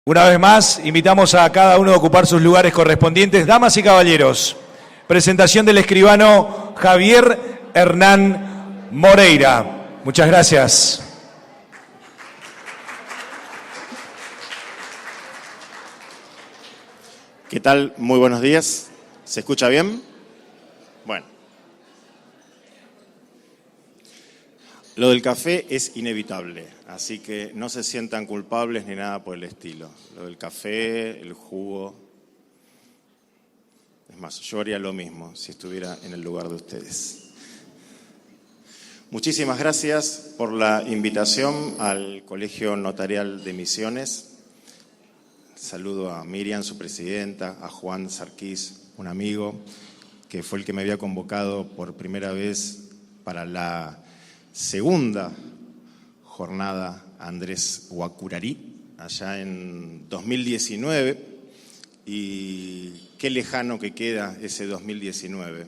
Una vez más, invitamos a cada uno a ocupar sus lugares correspondientes. Damas y caballeros, presentación del escribano Javier Hernán Moreira. Muchas gracias. ¿Qué tal? Muy buenos días. ¿Se escucha bien? Bueno. Lo del café es inevitable, así que no se sientan culpables ni nada por el estilo. Lo del café, el jugo. Es más, yo haría lo mismo si estuviera en el lugar de ustedes. Muchísimas gracias por la invitación al Colegio Notarial de Misiones. Saludo a Miriam, su presidenta, a Juan Sarquís, un amigo, que fue el que me había convocado por primera vez para la segunda jornada Andrés Huacurarí, allá en 2019, y qué lejano que queda ese 2019,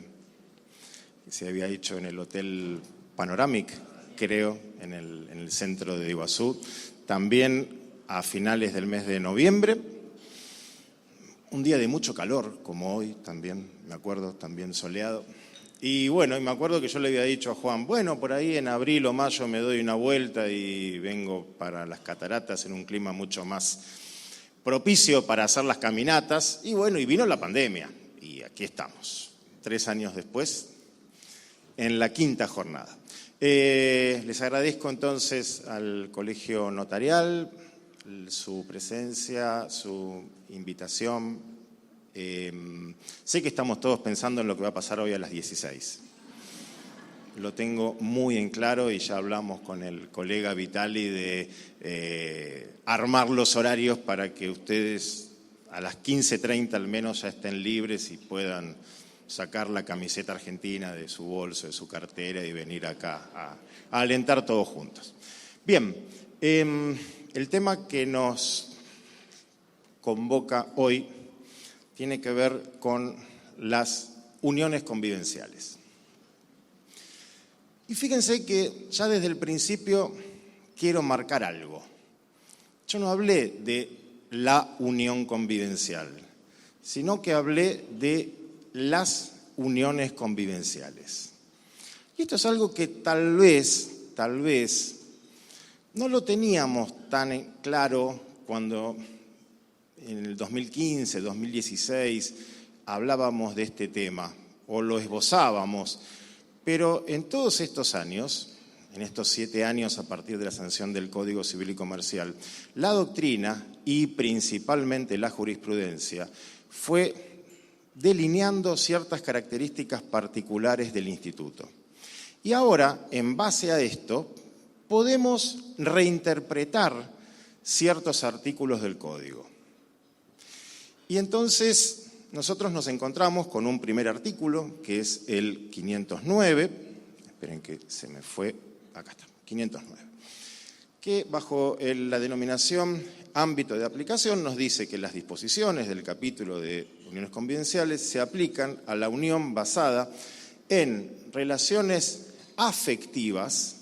que se había hecho en el Hotel Panoramic, creo, en el centro de Iguazú, también a finales del mes de noviembre, un día de mucho calor, como hoy también, me acuerdo, también soleado. Y bueno, y me acuerdo que yo le había dicho a Juan, bueno, por ahí en abril o mayo me doy una vuelta y vengo para las cataratas en un clima mucho más propicio para hacer las caminatas. Y bueno, y vino la pandemia y aquí estamos, 3 años después, en la 5ª jornada. Les agradezco entonces al Colegio Notarial su presencia, su invitación. Sé que estamos todos pensando en lo que va a pasar hoy a las 16. Lo tengo muy en claro y ya hablamos con el colega Vitali de armar los horarios para que ustedes a las 15:30 al menos ya estén libres y puedan sacar la camiseta argentina de su bolso, de su cartera y venir acá a alentar todos juntos. Bien, el tema que nos convoca hoy tiene que ver con las uniones convivenciales. Y fíjense que ya desde el principio quiero marcar algo. Yo no hablé de la unión convivencial, sino que hablé de las uniones convivenciales. Y esto es algo que tal vez, no lo teníamos tan claro cuando en el 2015, 2016, hablábamos de este tema, o lo esbozábamos, pero en todos estos años, en estos 7 años a partir de la sanción del Código Civil y Comercial, la doctrina y principalmente la jurisprudencia fue delineando ciertas características particulares del instituto. Y ahora, en base a esto, podemos reinterpretar ciertos artículos del Código. Y entonces nosotros nos encontramos con un primer artículo, que es el 509, esperen que se me fue, acá está, 509, que bajo la denominación ámbito de aplicación nos dice que las disposiciones del capítulo de uniones convivenciales se aplican a la unión basada en relaciones afectivas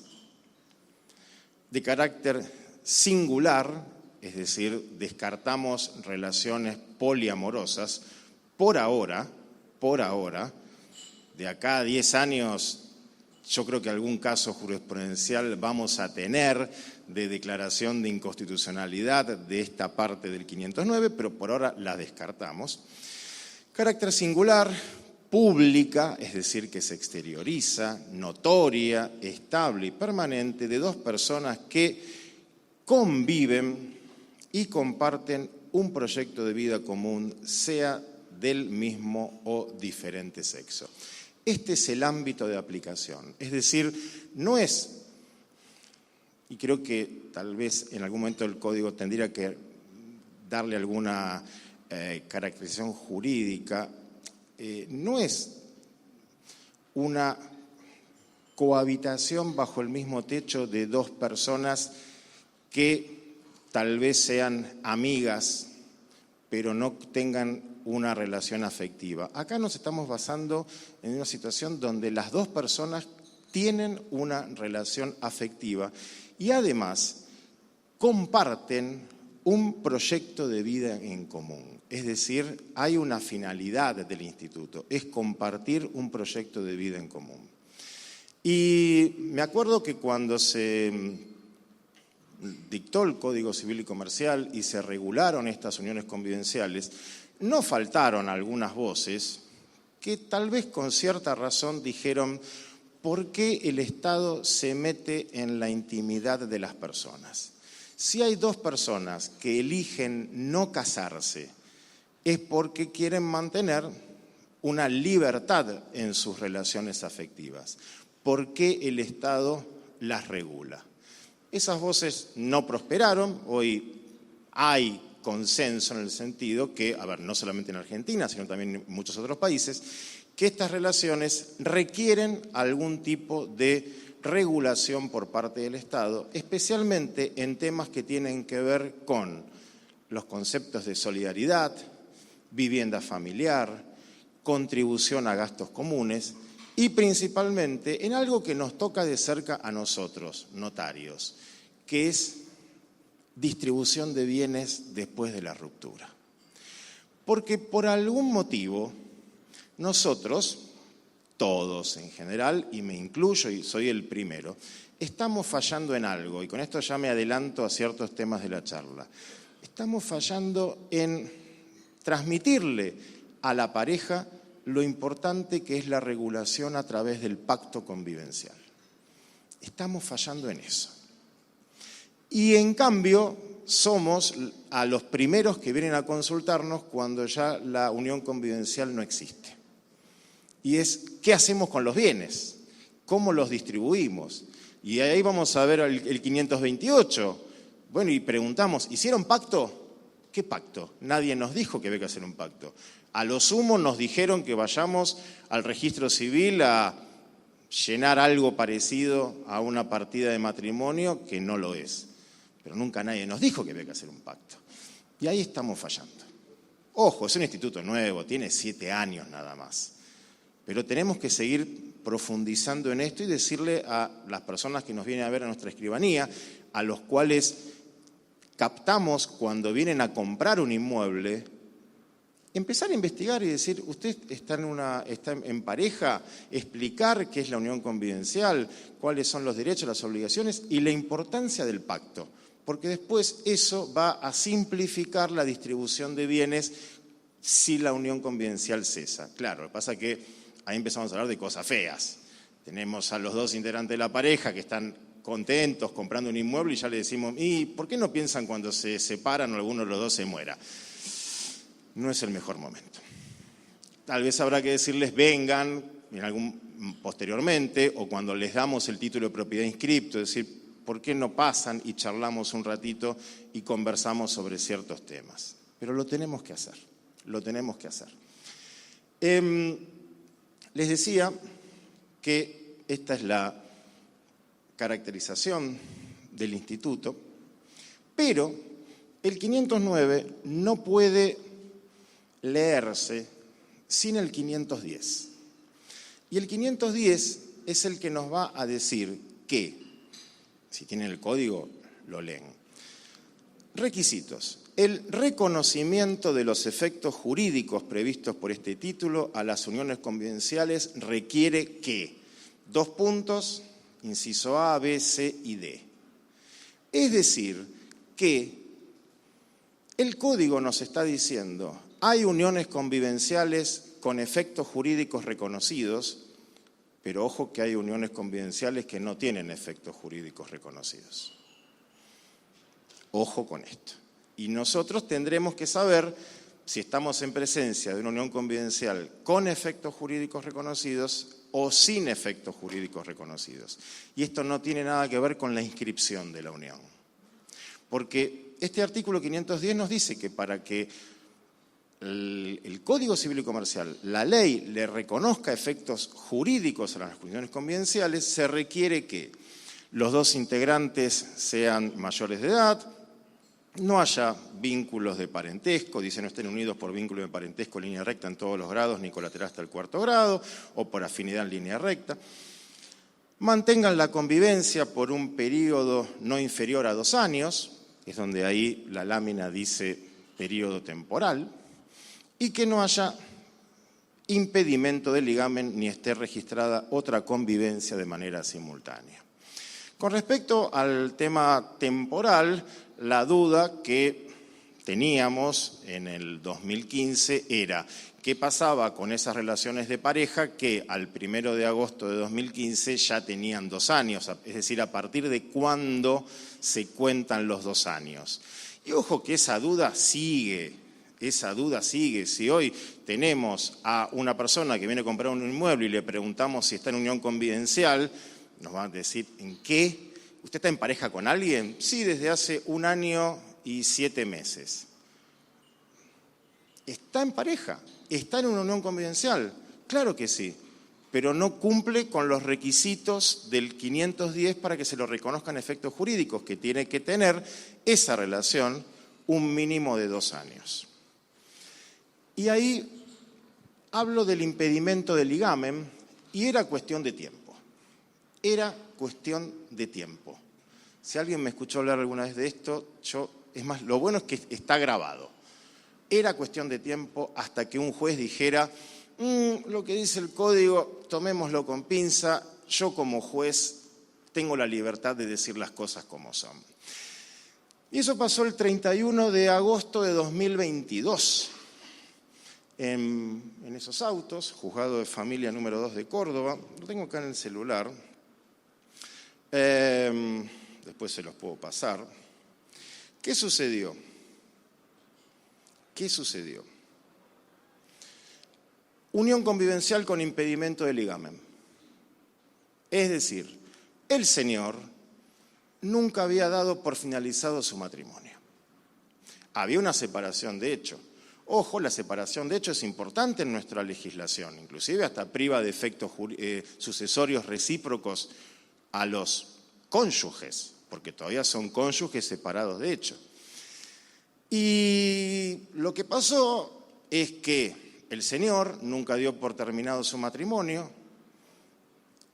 de carácter singular, es decir, descartamos relaciones poliamorosas, por ahora, de acá a 10 años, yo creo que algún caso jurisprudencial vamos a tener de declaración de inconstitucionalidad de esta parte del 509, pero por ahora la descartamos. Carácter singular, pública, es decir, que se exterioriza, notoria, estable y permanente de 2 personas que conviven y comparten un proyecto de vida común, sea del mismo o diferente sexo. Este es el ámbito de aplicación. Es decir, no es, y creo que tal vez en algún momento el Código tendría que darle alguna caracterización jurídica, no es una cohabitación bajo el mismo techo de 2 personas que tal vez sean amigas, pero no tengan una relación afectiva. Acá nos estamos basando en una situación donde las 2 personas tienen una relación afectiva y además comparten un proyecto de vida en común. Es decir, hay una finalidad del instituto, es compartir un proyecto de vida en común. Y me acuerdo que cuando se dictó el Código Civil y Comercial y se regularon estas uniones convivenciales, no faltaron algunas voces que tal vez con cierta razón dijeron: ¿por qué el Estado se mete en la intimidad de las personas? Si hay dos personas que eligen no casarse, es porque quieren mantener una libertad en sus relaciones afectivas. ¿Por qué el Estado las regula? Esas voces no prosperaron. Hoy hay consenso en el sentido que, no solamente en Argentina, sino también en muchos otros países, que estas relaciones requieren algún tipo de regulación por parte del Estado, especialmente en temas que tienen que ver con los conceptos de solidaridad, vivienda familiar, contribución a gastos comunes y principalmente en algo que nos toca de cerca a nosotros, notarios, que es distribución de bienes después de la ruptura. Porque por algún motivo nosotros, todos en general, y me incluyo y soy el primero, estamos fallando en algo, y con esto ya me adelanto a ciertos temas de la charla. Estamos fallando en transmitirle a la pareja lo importante que es la regulación a través del pacto convivencial. Estamos fallando en eso. Y en cambio somos a los primeros que vienen a consultarnos cuando ya la unión convivencial no existe. Y es, ¿qué hacemos con los bienes? ¿Cómo los distribuimos? Y ahí vamos a ver el 528. Bueno, y preguntamos, ¿hicieron pacto? ¿Qué pacto? Nadie nos dijo que había que hacer un pacto. A lo sumo nos dijeron que vayamos al registro civil a llenar algo parecido a una partida de matrimonio que no lo es. Pero nunca nadie nos dijo que había que hacer un pacto. Y ahí estamos fallando. Ojo, es un instituto nuevo, tiene 7 años nada más. Pero tenemos que seguir profundizando en esto y decirle a las personas que nos vienen a ver a nuestra escribanía, a los cuales captamos cuando vienen a comprar un inmueble, empezar a investigar y decir, usted está en pareja, explicar qué es la unión convivencial, cuáles son los derechos, las obligaciones y la importancia del pacto, porque después eso va a simplificar la distribución de bienes si la unión convivencial cesa. Claro, lo que pasa es que ahí empezamos a hablar de cosas feas. Tenemos a los dos integrantes de la pareja que están contentos comprando un inmueble y ya le decimos, ¿y por qué no piensan cuando se separan o alguno de los dos se muera? No es el mejor momento. Tal vez habrá que decirles vengan posteriormente o cuando les damos el título de propiedad inscripto, es decir, ¿por qué no pasan y charlamos un ratito y conversamos sobre ciertos temas? Pero lo tenemos que hacer, lo tenemos que hacer. Les decía que esta es la caracterización del instituto, pero el 509 no puede leerse sin el 510. Y el 510 es el que nos va a decir que, si tienen el código, lo leen. Requisitos. El reconocimiento de los efectos jurídicos previstos por este título a las uniones convivenciales requiere que, 2 puntos, inciso A, B, C y D. Es decir, que el código nos está diciendo, hay uniones convivenciales con efectos jurídicos reconocidos, pero ojo que hay uniones convivenciales que no tienen efectos jurídicos reconocidos. Ojo con esto. Y nosotros tendremos que saber si estamos en presencia de una unión convivencial con efectos jurídicos reconocidos o sin efectos jurídicos reconocidos. Y esto no tiene nada que ver con la inscripción de la unión. Porque este artículo 510 nos dice que para que el Código Civil y Comercial, la ley, le reconozca efectos jurídicos a las uniones convivenciales, se requiere que los dos integrantes sean mayores de edad, no haya vínculos de parentesco, dice no estén unidos por vínculo de parentesco en línea recta en todos los grados, ni colateral hasta el 4º grado, o por afinidad en línea recta. Mantengan la convivencia por un periodo no inferior a 2 años, es donde ahí la lámina dice periodo temporal, y que no haya impedimento de ligamen ni esté registrada otra convivencia de manera simultánea. Con respecto al tema temporal, la duda que teníamos en el 2015 era qué pasaba con esas relaciones de pareja que al 1 de agosto de 2015 ya tenían 2 años, es decir, a partir de cuándo se cuentan los 2 años. Y ojo que esa duda sigue. Si hoy tenemos a una persona que viene a comprar un inmueble y le preguntamos si está en unión convivencial, nos van a decir, ¿en qué? ¿Usted está en pareja con alguien? Sí, desde hace 1 año y 7 meses. ¿Está en pareja? ¿Está en una unión convivencial? Claro que sí, pero no cumple con los requisitos del 510 para que se lo reconozcan efectos jurídicos, que tiene que tener esa relación un mínimo de 2 años. Y ahí hablo del impedimento del ligamen y era cuestión de tiempo. Era cuestión de tiempo. Si alguien me escuchó hablar alguna vez de esto, es más, lo bueno es que está grabado. Era cuestión de tiempo hasta que un juez dijera, lo que dice el código, tomémoslo con pinza, yo como juez tengo la libertad de decir las cosas como son. Y eso pasó el 31 de agosto de 2022. En esos autos, Juzgado de Familia número 2 de Córdoba, lo tengo acá en el celular, después se los puedo pasar. ¿Qué sucedió? Unión convivencial con impedimento de ligamen. Es decir, el señor nunca había dado por finalizado su matrimonio. Había una separación de hecho. Ojo, la separación de hecho es importante en nuestra legislación, inclusive hasta priva de efectos sucesorios recíprocos a los cónyuges, porque todavía son cónyuges separados de hecho. Y lo que pasó es que el señor nunca dio por terminado su matrimonio,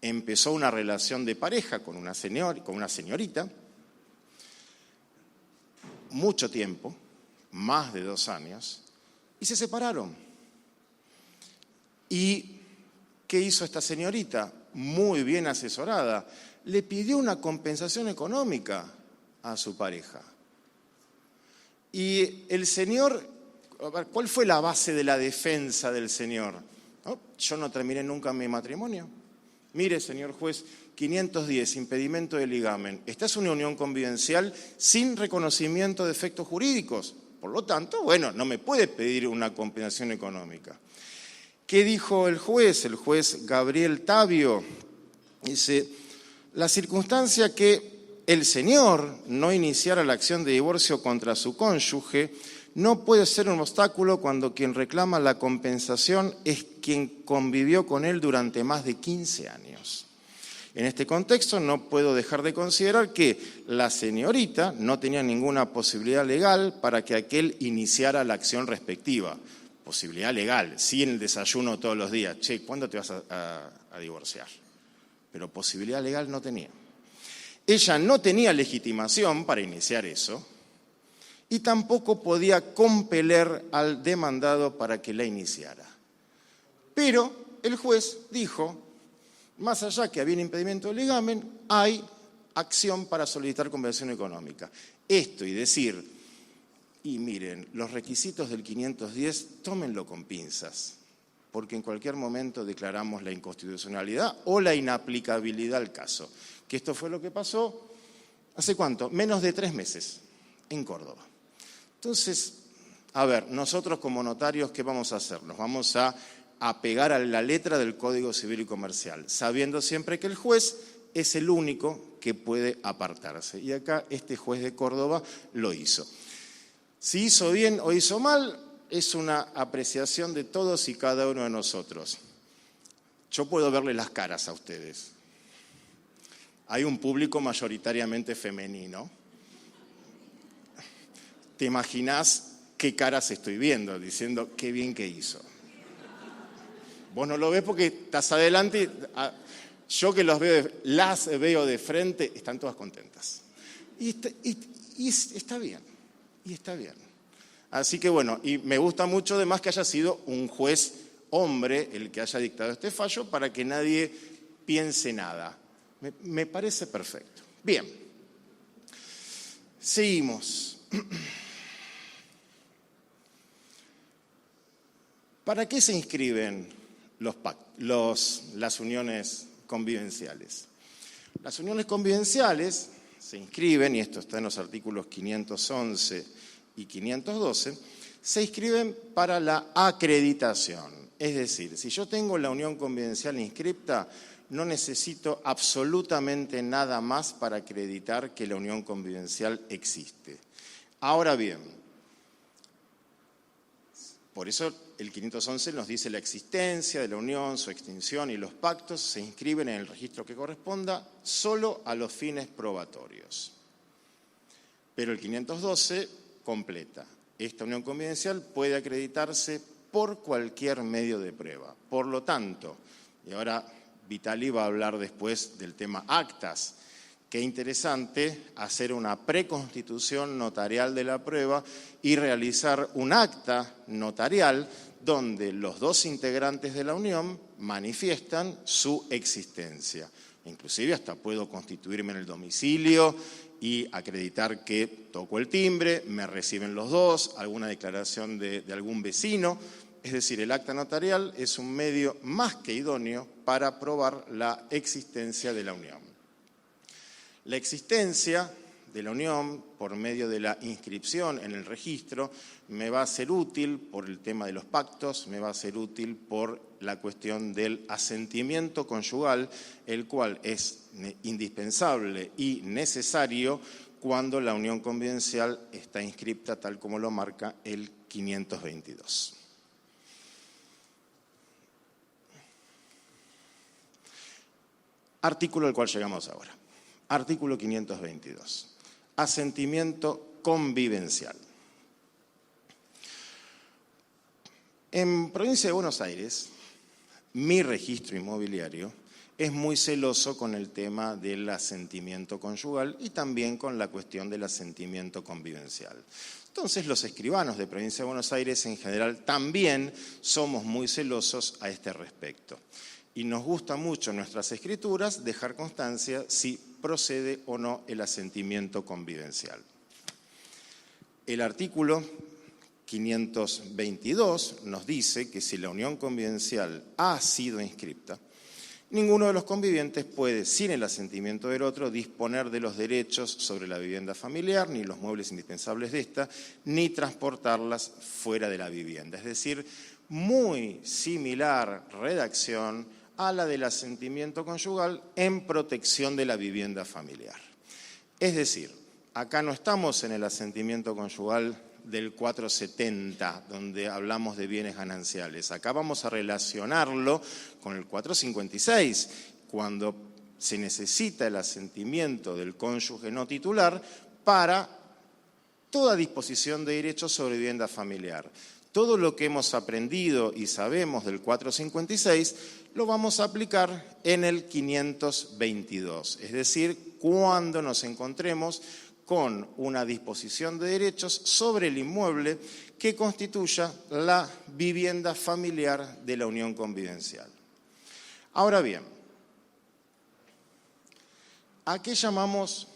empezó una relación de pareja con una señorita, mucho tiempo, más de 2 años, y se separaron. ¿Y qué hizo esta señorita? Muy bien asesorada, le pidió una compensación económica a su pareja. Y el señor, ¿cuál fue la base de la defensa del señor? ¿No? Yo no terminé nunca mi matrimonio. Mire, señor juez, 510, impedimento de ligamen. Esta es una unión convivencial sin reconocimiento de efectos jurídicos. Por lo tanto, bueno, no me puede pedir una compensación económica. ¿Qué dijo el juez? El juez Gabriel Tavio dice, la circunstancia que el señor no iniciara la acción de divorcio contra su cónyuge no puede ser un obstáculo cuando quien reclama la compensación es quien convivió con él durante más de 15 años. En este contexto no puedo dejar de considerar que la señorita no tenía ninguna posibilidad legal para que aquel iniciara la acción respectiva. Posibilidad legal, sí en el desayuno todos los días. Che, ¿cuándo te vas a divorciar? Pero posibilidad legal no tenía. Ella no tenía legitimación para iniciar eso y tampoco podía compeler al demandado para que la iniciara. Pero el juez dijo, más allá que había un impedimento de ligamen, hay acción para solicitar compensación económica. Esto y decir, y miren, los requisitos del 510, tómenlo con pinzas, porque en cualquier momento declaramos la inconstitucionalidad o la inaplicabilidad al caso. Que esto fue lo que pasó, ¿hace cuánto? Menos de 3 meses, en Córdoba. Entonces, a ver, nosotros como notarios, ¿qué vamos a hacer? Nos vamos a apegar a la letra del Código Civil y Comercial, sabiendo siempre que el juez es el único que puede apartarse. Y acá este juez de Córdoba lo hizo. Si hizo bien o hizo mal, es una apreciación de todos y cada uno de nosotros. Yo puedo verle las caras a ustedes. Hay un público mayoritariamente femenino. ¿Te imaginás qué caras estoy viendo? Diciendo, qué bien que hizo. Vos no lo ves porque estás adelante. Yo que las veo de frente, están todas contentas. Y está bien, y está bien. Así que bueno, y me gusta mucho además que haya sido un juez hombre el que haya dictado este fallo para que nadie piense nada. Me parece perfecto. Bien, seguimos. ¿Para qué se inscriben las uniones convivenciales? Las uniones convivenciales se inscriben, y esto está en los artículos 511 y 512, se inscriben para la acreditación. Es decir, si yo tengo la unión convivencial inscripta, no necesito absolutamente nada más para acreditar que la unión convivencial existe. Ahora bien, por eso el 511 nos dice la existencia de la unión, su extinción y los pactos se inscriben en el registro que corresponda solo a los fines probatorios. Pero el 512 completa. Esta unión convivencial puede acreditarse por cualquier medio de prueba. Por lo tanto, y ahora Vitali va a hablar después del tema actas, qué interesante hacer una preconstitución notarial de la prueba y realizar un acta notarial donde los dos integrantes de la unión manifiestan su existencia. Inclusive hasta puedo constituirme en el domicilio y acreditar que toco el timbre, me reciben los dos, alguna declaración de algún vecino. Es decir, el acta notarial es un medio más que idóneo para probar la existencia de la unión. La existencia de la unión por medio de la inscripción en el registro me va a ser útil por el tema de los pactos, me va a ser útil por la cuestión del asentimiento conyugal, el cual es indispensable y necesario cuando la unión convivencial está inscripta tal como lo marca el 522. Artículo al cual llegamos ahora. Artículo 522. Asentimiento convivencial. En Provincia de Buenos Aires, mi registro inmobiliario es muy celoso con el tema del asentimiento conyugal y también con la cuestión del asentimiento convivencial. Entonces, los escribanos de Provincia de Buenos Aires en general también somos muy celosos a este respecto. Y nos gusta mucho en nuestras escrituras dejar constancia si procede o no el asentimiento convivencial. El artículo 522 nos dice que si la unión convivencial ha sido inscripta, ninguno de los convivientes puede, sin el asentimiento del otro, disponer de los derechos sobre la vivienda familiar, ni los muebles indispensables de esta, ni transportarlas fuera de la vivienda. Es decir, muy similar redacción a la del asentimiento conyugal en protección de la vivienda familiar. Es decir, acá no estamos en el asentimiento conyugal del 470, donde hablamos de bienes gananciales. Acá vamos a relacionarlo con el 456, cuando se necesita el asentimiento del cónyuge no titular para toda disposición de derechos sobre vivienda familiar. Todo lo que hemos aprendido y sabemos del 456 lo vamos a aplicar en el 522, es decir, cuando nos encontremos con una disposición de derechos sobre el inmueble que constituya la vivienda familiar de la unión convivencial. Ahora bien, ¿a qué llamamos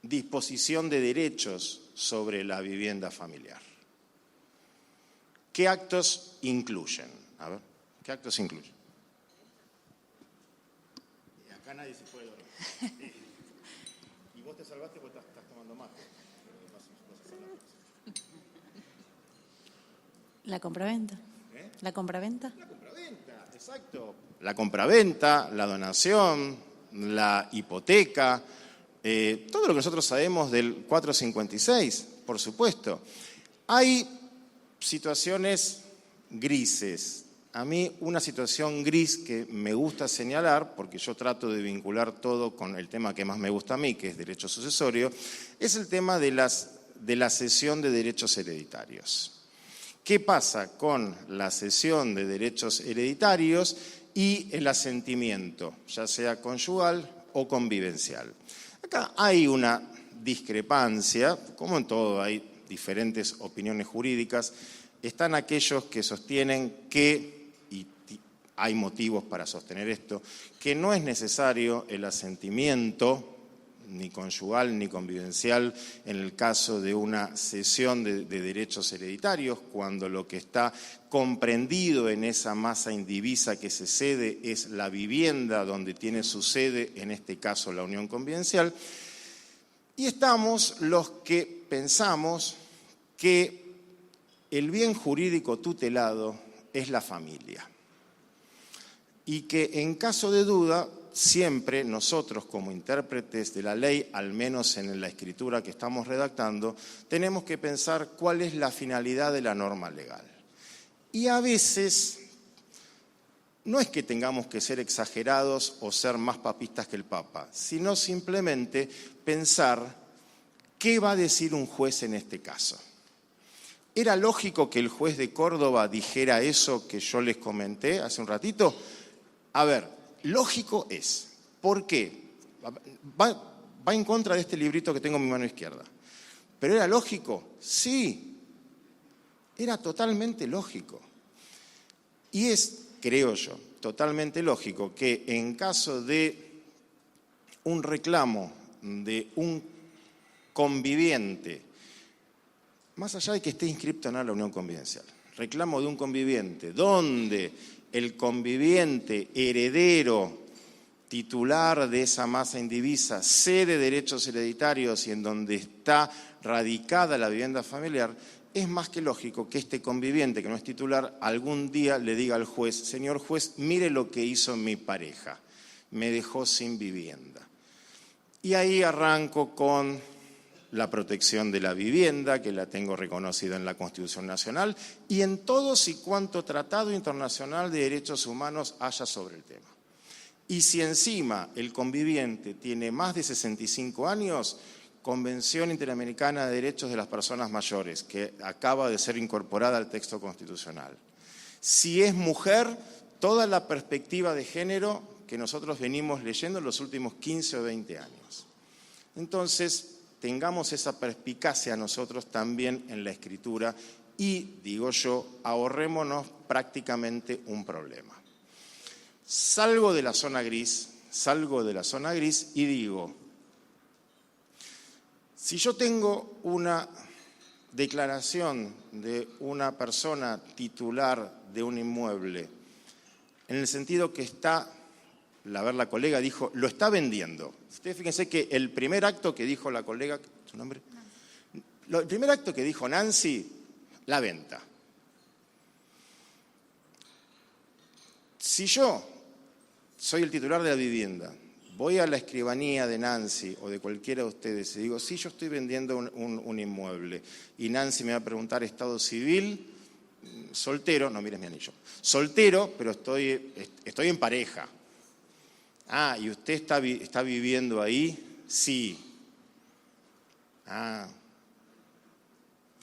disposición de derechos sobre la vivienda familiar? ¿Qué actos incluyen? A ver, ¿qué actos incluyen? Y acá nadie se puede dormir. Y vos te salvaste porque estás tomando mate. La compraventa. ¿La compraventa? La compraventa, exacto. La compraventa, la donación, la hipoteca, todo lo que nosotros sabemos del 456, por supuesto. Hay situaciones grises. A mí una situación gris que me gusta señalar, porque yo trato de vincular todo con el tema que más me gusta a mí, que es derecho sucesorio, es el tema de la cesión de derechos hereditarios. ¿Qué pasa con la cesión de derechos hereditarios y el asentimiento, ya sea conyugal o convivencial? Acá hay una discrepancia, como en todo hay diferentes opiniones jurídicas, están aquellos que sostienen que, y hay motivos para sostener esto, que no es necesario el asentimiento ni conyugal ni convivencial en el caso de una cesión de derechos hereditarios, cuando lo que está comprendido en esa masa indivisa que se cede es la vivienda donde tiene su sede, en este caso la unión convivencial. Y estamos los que pensamos que el bien jurídico tutelado es la familia y que en caso de duda siempre nosotros como intérpretes de la ley, al menos en la escritura que estamos redactando, tenemos que pensar cuál es la finalidad de la norma legal. Y a veces no es que tengamos que ser exagerados o ser más papistas que el Papa, sino simplemente pensar qué va a decir un juez en este caso. ¿Era lógico que el juez de Córdoba dijera eso que yo les comenté hace un ratito? A ver, lógico es. ¿Por qué? Va en contra de este librito que tengo en mi mano izquierda. ¿Pero era lógico? Sí. Era totalmente lógico. Y es, creo yo, totalmente lógico que en caso de un reclamo de un conviviente, más allá de que esté inscripto en la unión convivencial, reclamo de un conviviente donde el conviviente heredero titular de esa masa indivisa cede derechos hereditarios y en donde está radicada la vivienda familiar, es más que lógico que este conviviente que no es titular algún día le diga al juez: señor juez, mire lo que hizo mi pareja, me dejó sin vivienda. Y ahí arranco con la protección de la vivienda, que la tengo reconocida en la Constitución Nacional y en todos y cuanto tratado internacional de derechos humanos haya sobre el tema. Y si encima el conviviente tiene más de 65 años, Convención Interamericana de Derechos de las Personas Mayores, que acaba de ser incorporada al texto constitucional. Si es mujer, toda la perspectiva de género que nosotros venimos leyendo en los últimos 15 o 20 años. Entonces, tengamos esa perspicacia nosotros también en la escritura y, digo yo, ahorrémonos prácticamente un problema. Salgo de la zona gris y digo, si yo tengo una declaración de una persona titular de un inmueble, en el sentido que está, la colega dijo, lo está vendiendo. Ustedes fíjense que el primer acto que dijo la colega, ¿su nombre? El primer acto que dijo Nancy, la venta. Si yo soy el titular de la vivienda, voy a la escribanía de Nancy o de cualquiera de ustedes y digo, sí, yo estoy vendiendo un inmueble, y Nancy me va a preguntar estado civil, soltero, no mires mi anillo, soltero, pero estoy en pareja. Ah, ¿y usted está viviendo ahí? Sí. Ah,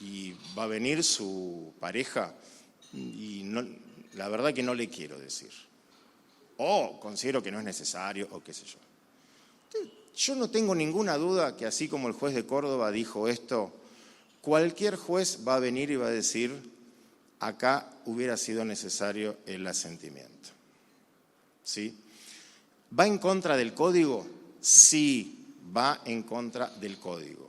¿y va a venir su pareja? Y no, la verdad que no le quiero decir. O considero que no es necesario, o qué sé yo. Yo no tengo ninguna duda que así como el juez de Córdoba dijo esto, cualquier juez va a venir y va a decir, acá hubiera sido necesario el asentimiento. ¿Sí? ¿Va en contra del código? Sí, va en contra del código.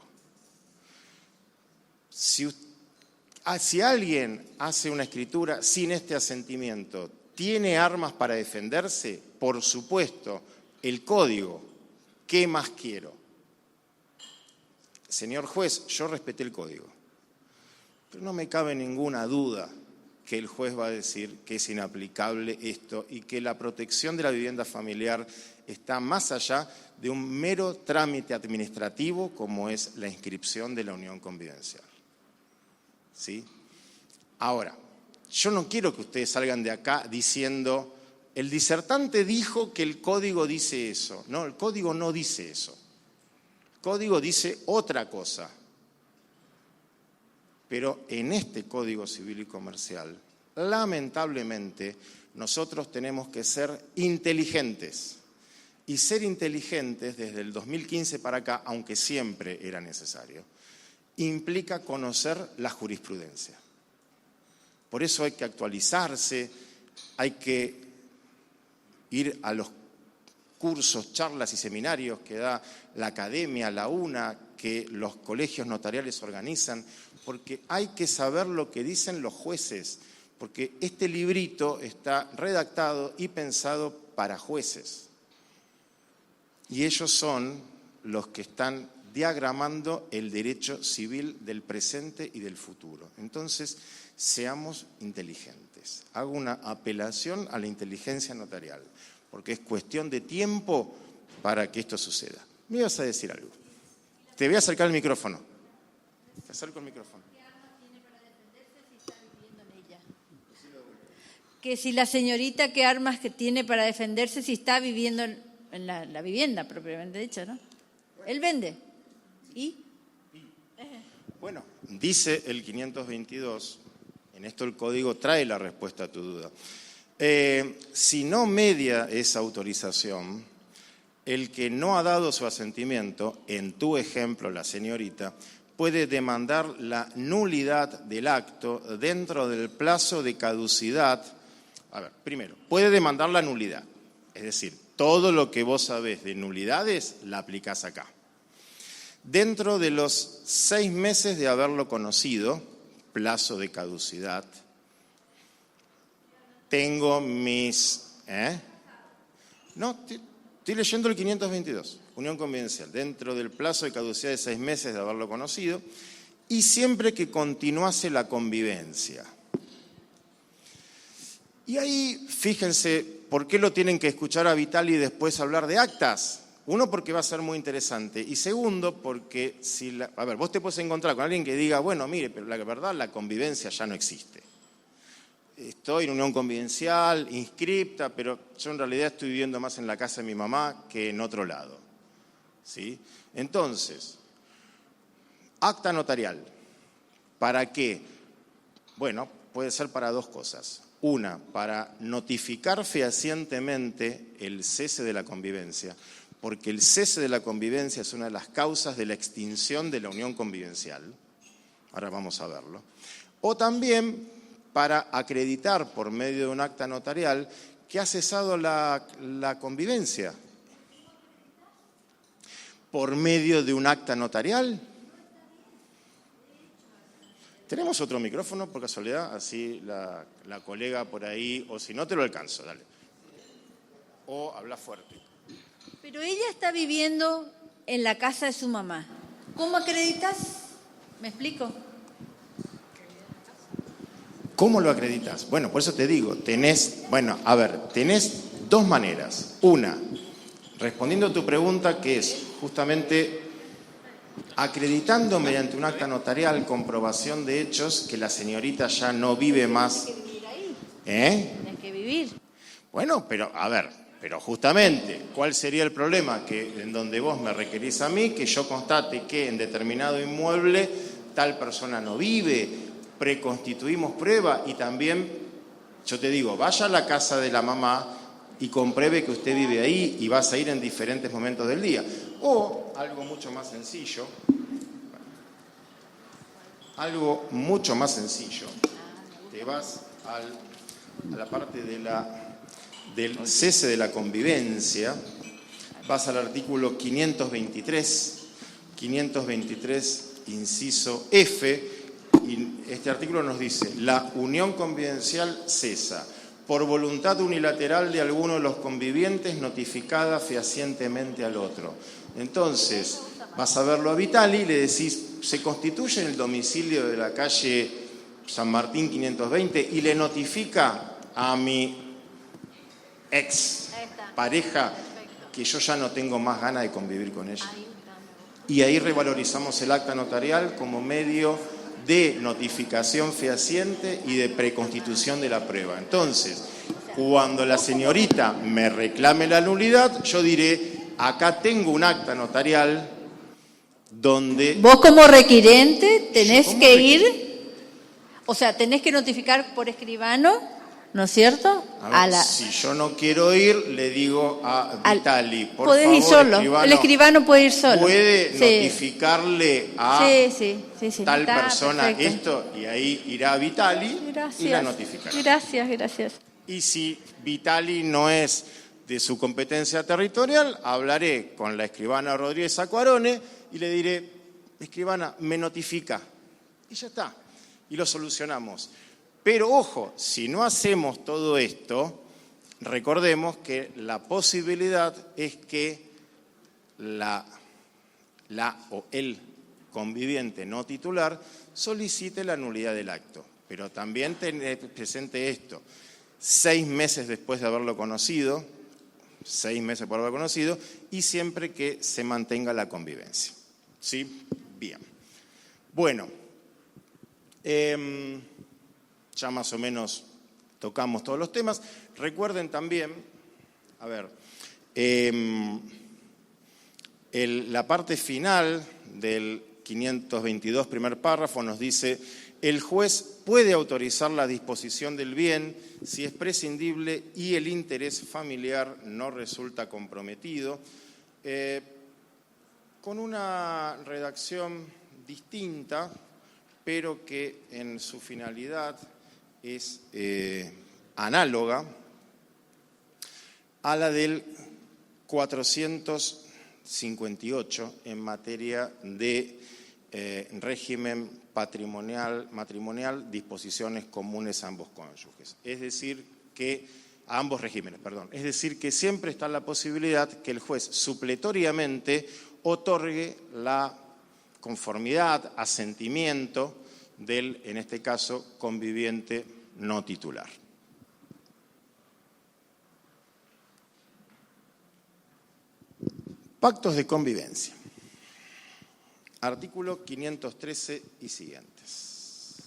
Si alguien hace una escritura sin este asentimiento, ¿tiene armas para defenderse? Por supuesto, el código. ¿Qué más quiero? Señor juez, yo respeté el código, pero no me cabe ninguna duda que el juez va a decir que es inaplicable esto y que la protección de la vivienda familiar está más allá de un mero trámite administrativo como es la inscripción de la unión convivencial. ¿Sí? Ahora, yo no quiero que ustedes salgan de acá diciendo, el disertante dijo que el código dice eso. No, el código no dice eso. El código dice otra cosa. Pero en este Código Civil y Comercial, lamentablemente, nosotros tenemos que ser inteligentes Y ser inteligentes desde el 2015 para acá, aunque siempre era necesario, implica conocer la jurisprudencia. Por eso hay que actualizarse, hay que ir a los cursos, charlas y seminarios que da la academia, la UNA, que los colegios notariales organizan, porque hay que saber lo que dicen los jueces, porque este librito está redactado y pensado para jueces. Y ellos son los que están diagramando el derecho civil del presente y del futuro. Entonces, seamos inteligentes. Hago una apelación a la inteligencia notarial, porque es cuestión de tiempo para que esto suceda. Me ibas a decir algo. Te voy a acercar el micrófono. Te acerco el micrófono. ¿Qué armas tiene para defenderse si está viviendo en ella? Que si la señorita, ¿qué armas que tiene para defenderse si está viviendo en la vivienda propiamente dicha, ¿no? Él vende. ¿Y? Bueno, dice el 522, en esto el código trae la respuesta a tu duda. Si no media esa autorización, el que no ha dado su asentimiento, en tu ejemplo, la señorita, puede demandar la nulidad del acto dentro del plazo de caducidad. A ver, primero, puede demandar la nulidad, es decir, todo lo que vos sabés de nulidades la aplicás acá. Dentro de los 6 meses de haberlo conocido, plazo de caducidad, tengo mis... No, estoy leyendo el 522, unión convivencial, dentro del plazo de caducidad de 6 meses de haberlo conocido, y siempre que continuase la convivencia. Y ahí, fíjense, ¿por qué lo tienen que escuchar a Vitali y después hablar de actas? Uno, porque va a ser muy interesante. Y segundo, porque a ver, vos te puedes encontrar con alguien que diga, bueno, mire, pero la verdad la convivencia ya no existe. Estoy en unión convivencial, inscripta, pero yo en realidad estoy viviendo más en la casa de mi mamá que en otro lado. ¿Sí? Entonces, acta notarial. ¿Para qué? Bueno, puede ser para 2 cosas. Una, para notificar fehacientemente el cese de la convivencia, porque el cese de la convivencia es una de las causas de la extinción de la unión convivencial. Ahora vamos a verlo. O también para acreditar por medio de un acta notarial que ha cesado la convivencia. Por medio de un acta notarial. ¿Tenemos otro micrófono por casualidad? Así la colega por ahí, o si no te lo alcanzo, dale. O habla fuerte. Pero ella está viviendo en la casa de su mamá. ¿Cómo acreditas? ¿Me explico? ¿Cómo lo acreditas? Bueno, por eso te digo, tenés 2 maneras. Una, respondiendo a tu pregunta, que es justamente acreditando mediante un acta notarial comprobación de hechos que la señorita ya no vive más. Tienes que vivir ahí. Tienes que vivir. Bueno, pero justamente, ¿cuál sería el problema? Que en donde vos me requerís a mí, que yo constate que en determinado inmueble tal persona no vive, preconstituimos prueba y también, yo te digo, vaya a la casa de la mamá y compruebe que usted vive ahí y vas a ir en diferentes momentos del día. O algo mucho más sencillo, te vas a la parte del cese de la convivencia, vas al artículo 523, inciso F, y este artículo nos dice, la unión convivencial cesa por voluntad unilateral de alguno de los convivientes notificada fehacientemente al otro. Entonces, vas a verlo a Vitali y le decís, se constituye en el domicilio de la calle San Martín 520 y le notifica a mi ex pareja que yo ya no tengo más ganas de convivir con ella. Y ahí revalorizamos el acta notarial como medio de notificación fehaciente y de preconstitución de la prueba. Entonces, cuando la señorita me reclame la nulidad, yo diré, acá tengo un acta notarial donde... Vos como requirente tenés que ir, o sea, tenés que notificar por escribano ¿no es cierto? A ver, si yo no quiero ir, le digo a Vitali, por podés favor, ir solo. escribano, El escribano puede ir solo. ¿puede Sí. notificarle a Sí. tal Está persona perfecto. esto? Y ahí irá Vitali Gracias. y la notificará. Gracias. Y si Vitali no es de su competencia territorial, hablaré con la escribana Rodríguez Acuarone y le diré, escribana, me notifica. Y ya está. Y lo solucionamos. Pero ojo, si no hacemos todo esto, recordemos que la posibilidad es que la o el conviviente no titular solicite la nulidad del acto. Pero también tener presente esto, 6 meses después de haberlo conocido, y siempre que se mantenga la convivencia. ¿Sí? Bien. Bueno, ya más o menos tocamos todos los temas. Recuerden también, la parte final del 522, primer párrafo, nos dice: el juez puede autorizar la disposición del bien si es prescindible y el interés familiar no resulta comprometido, con una redacción distinta, pero que en su finalidad es análoga a la del 458 en materia de régimen matrimonial, disposiciones comunes a ambos cónyuges. Es decir, que a ambos regímenes, perdón. Es decir, que siempre está la posibilidad que el juez supletoriamente otorgue la conformidad, asentimiento del, en este caso, conviviente no titular. Pactos de convivencia. Artículo 513 y siguientes.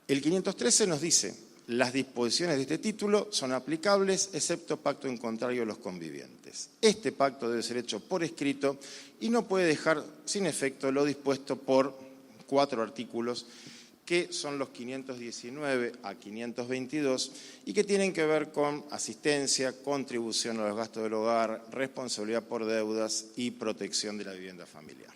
El 513 nos dice: las disposiciones de este título son aplicables excepto pacto en contrario de los convivientes. Este pacto debe ser hecho por escrito y no puede dejar sin efecto lo dispuesto por 4 artículos que son los 519 a 522 y que tienen que ver con asistencia, contribución a los gastos del hogar, responsabilidad por deudas y protección de la vivienda familiar.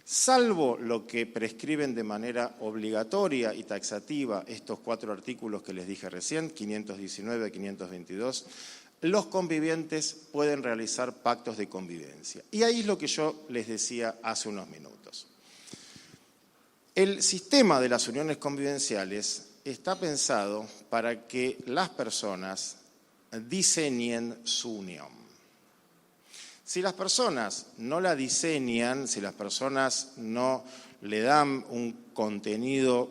Salvo lo que prescriben de manera obligatoria y taxativa estos 4 artículos que les dije recién, 519 a 522, los convivientes pueden realizar pactos de convivencia. Y ahí es lo que yo les decía hace unos minutos. El sistema de las uniones convivenciales está pensado para que las personas diseñen su unión. Si las personas no la diseñan, si las personas no le dan un contenido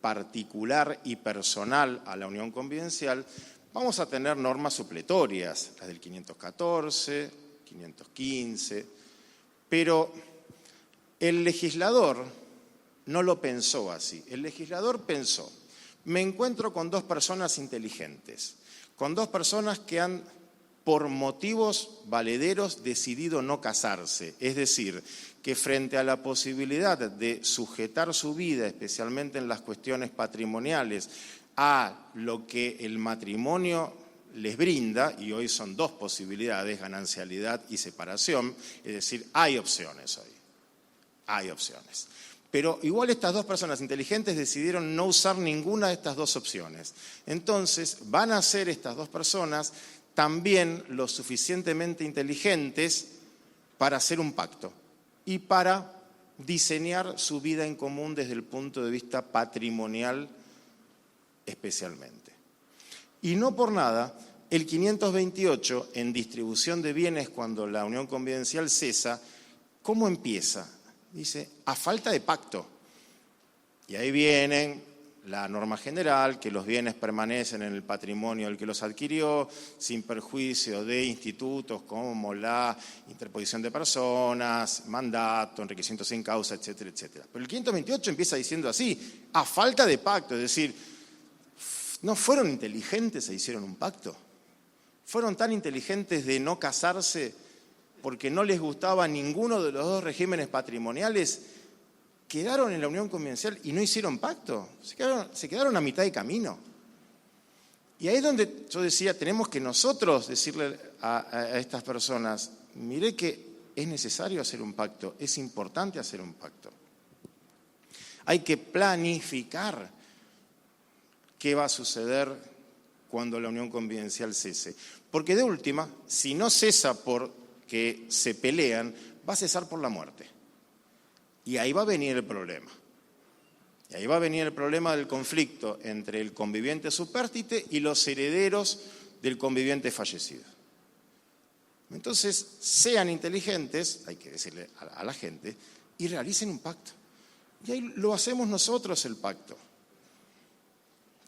particular y personal a la unión convivencial, vamos a tener normas supletorias, las del 514, 515, pero el legislador no lo pensó así. El legislador pensó: me encuentro con 2 personas inteligentes, con 2 personas que han, por motivos valederos, decidido no casarse. Es decir, que frente a la posibilidad de sujetar su vida, especialmente en las cuestiones patrimoniales, a lo que el matrimonio les brinda, y hoy son 2 posibilidades, ganancialidad y separación, es decir, hay opciones hoy. Hay opciones. Pero igual estas 2 personas inteligentes decidieron no usar ninguna de estas 2 opciones. Entonces van a ser estas 2 personas también lo suficientemente inteligentes para hacer un pacto y para diseñar su vida en común desde el punto de vista patrimonial especialmente. Y no por nada, el 528 en distribución de bienes cuando la unión convivencial cesa, ¿cómo empieza? Dice, a falta de pacto. Y ahí viene la norma general, que los bienes permanecen en el patrimonio del que los adquirió, sin perjuicio de institutos como la interposición de personas, mandato, enriquecimiento sin causa, etcétera, etcétera. Pero el 528 empieza diciendo así, a falta de pacto, es decir, ¿no fueron inteligentes e hicieron un pacto? ¿Fueron tan inteligentes de no casarse porque no les gustaba ninguno de los 2 regímenes patrimoniales quedaron en la unión convivencial y no hicieron pacto. Se quedaron a mitad de camino. Y ahí es donde yo decía, tenemos que nosotros decirle a estas personas, mire que es necesario hacer un pacto, es importante hacer un pacto. Hay que planificar qué va a suceder cuando la unión convivencial cese. Porque de última, si no cesa porque se pelean, va a cesar por la muerte. Y ahí va a venir el problema. Y ahí va a venir el problema del conflicto entre el conviviente supérstite y los herederos del conviviente fallecido. Entonces, sean inteligentes, hay que decirle a la gente, y realicen un pacto. Y ahí lo hacemos nosotros el pacto.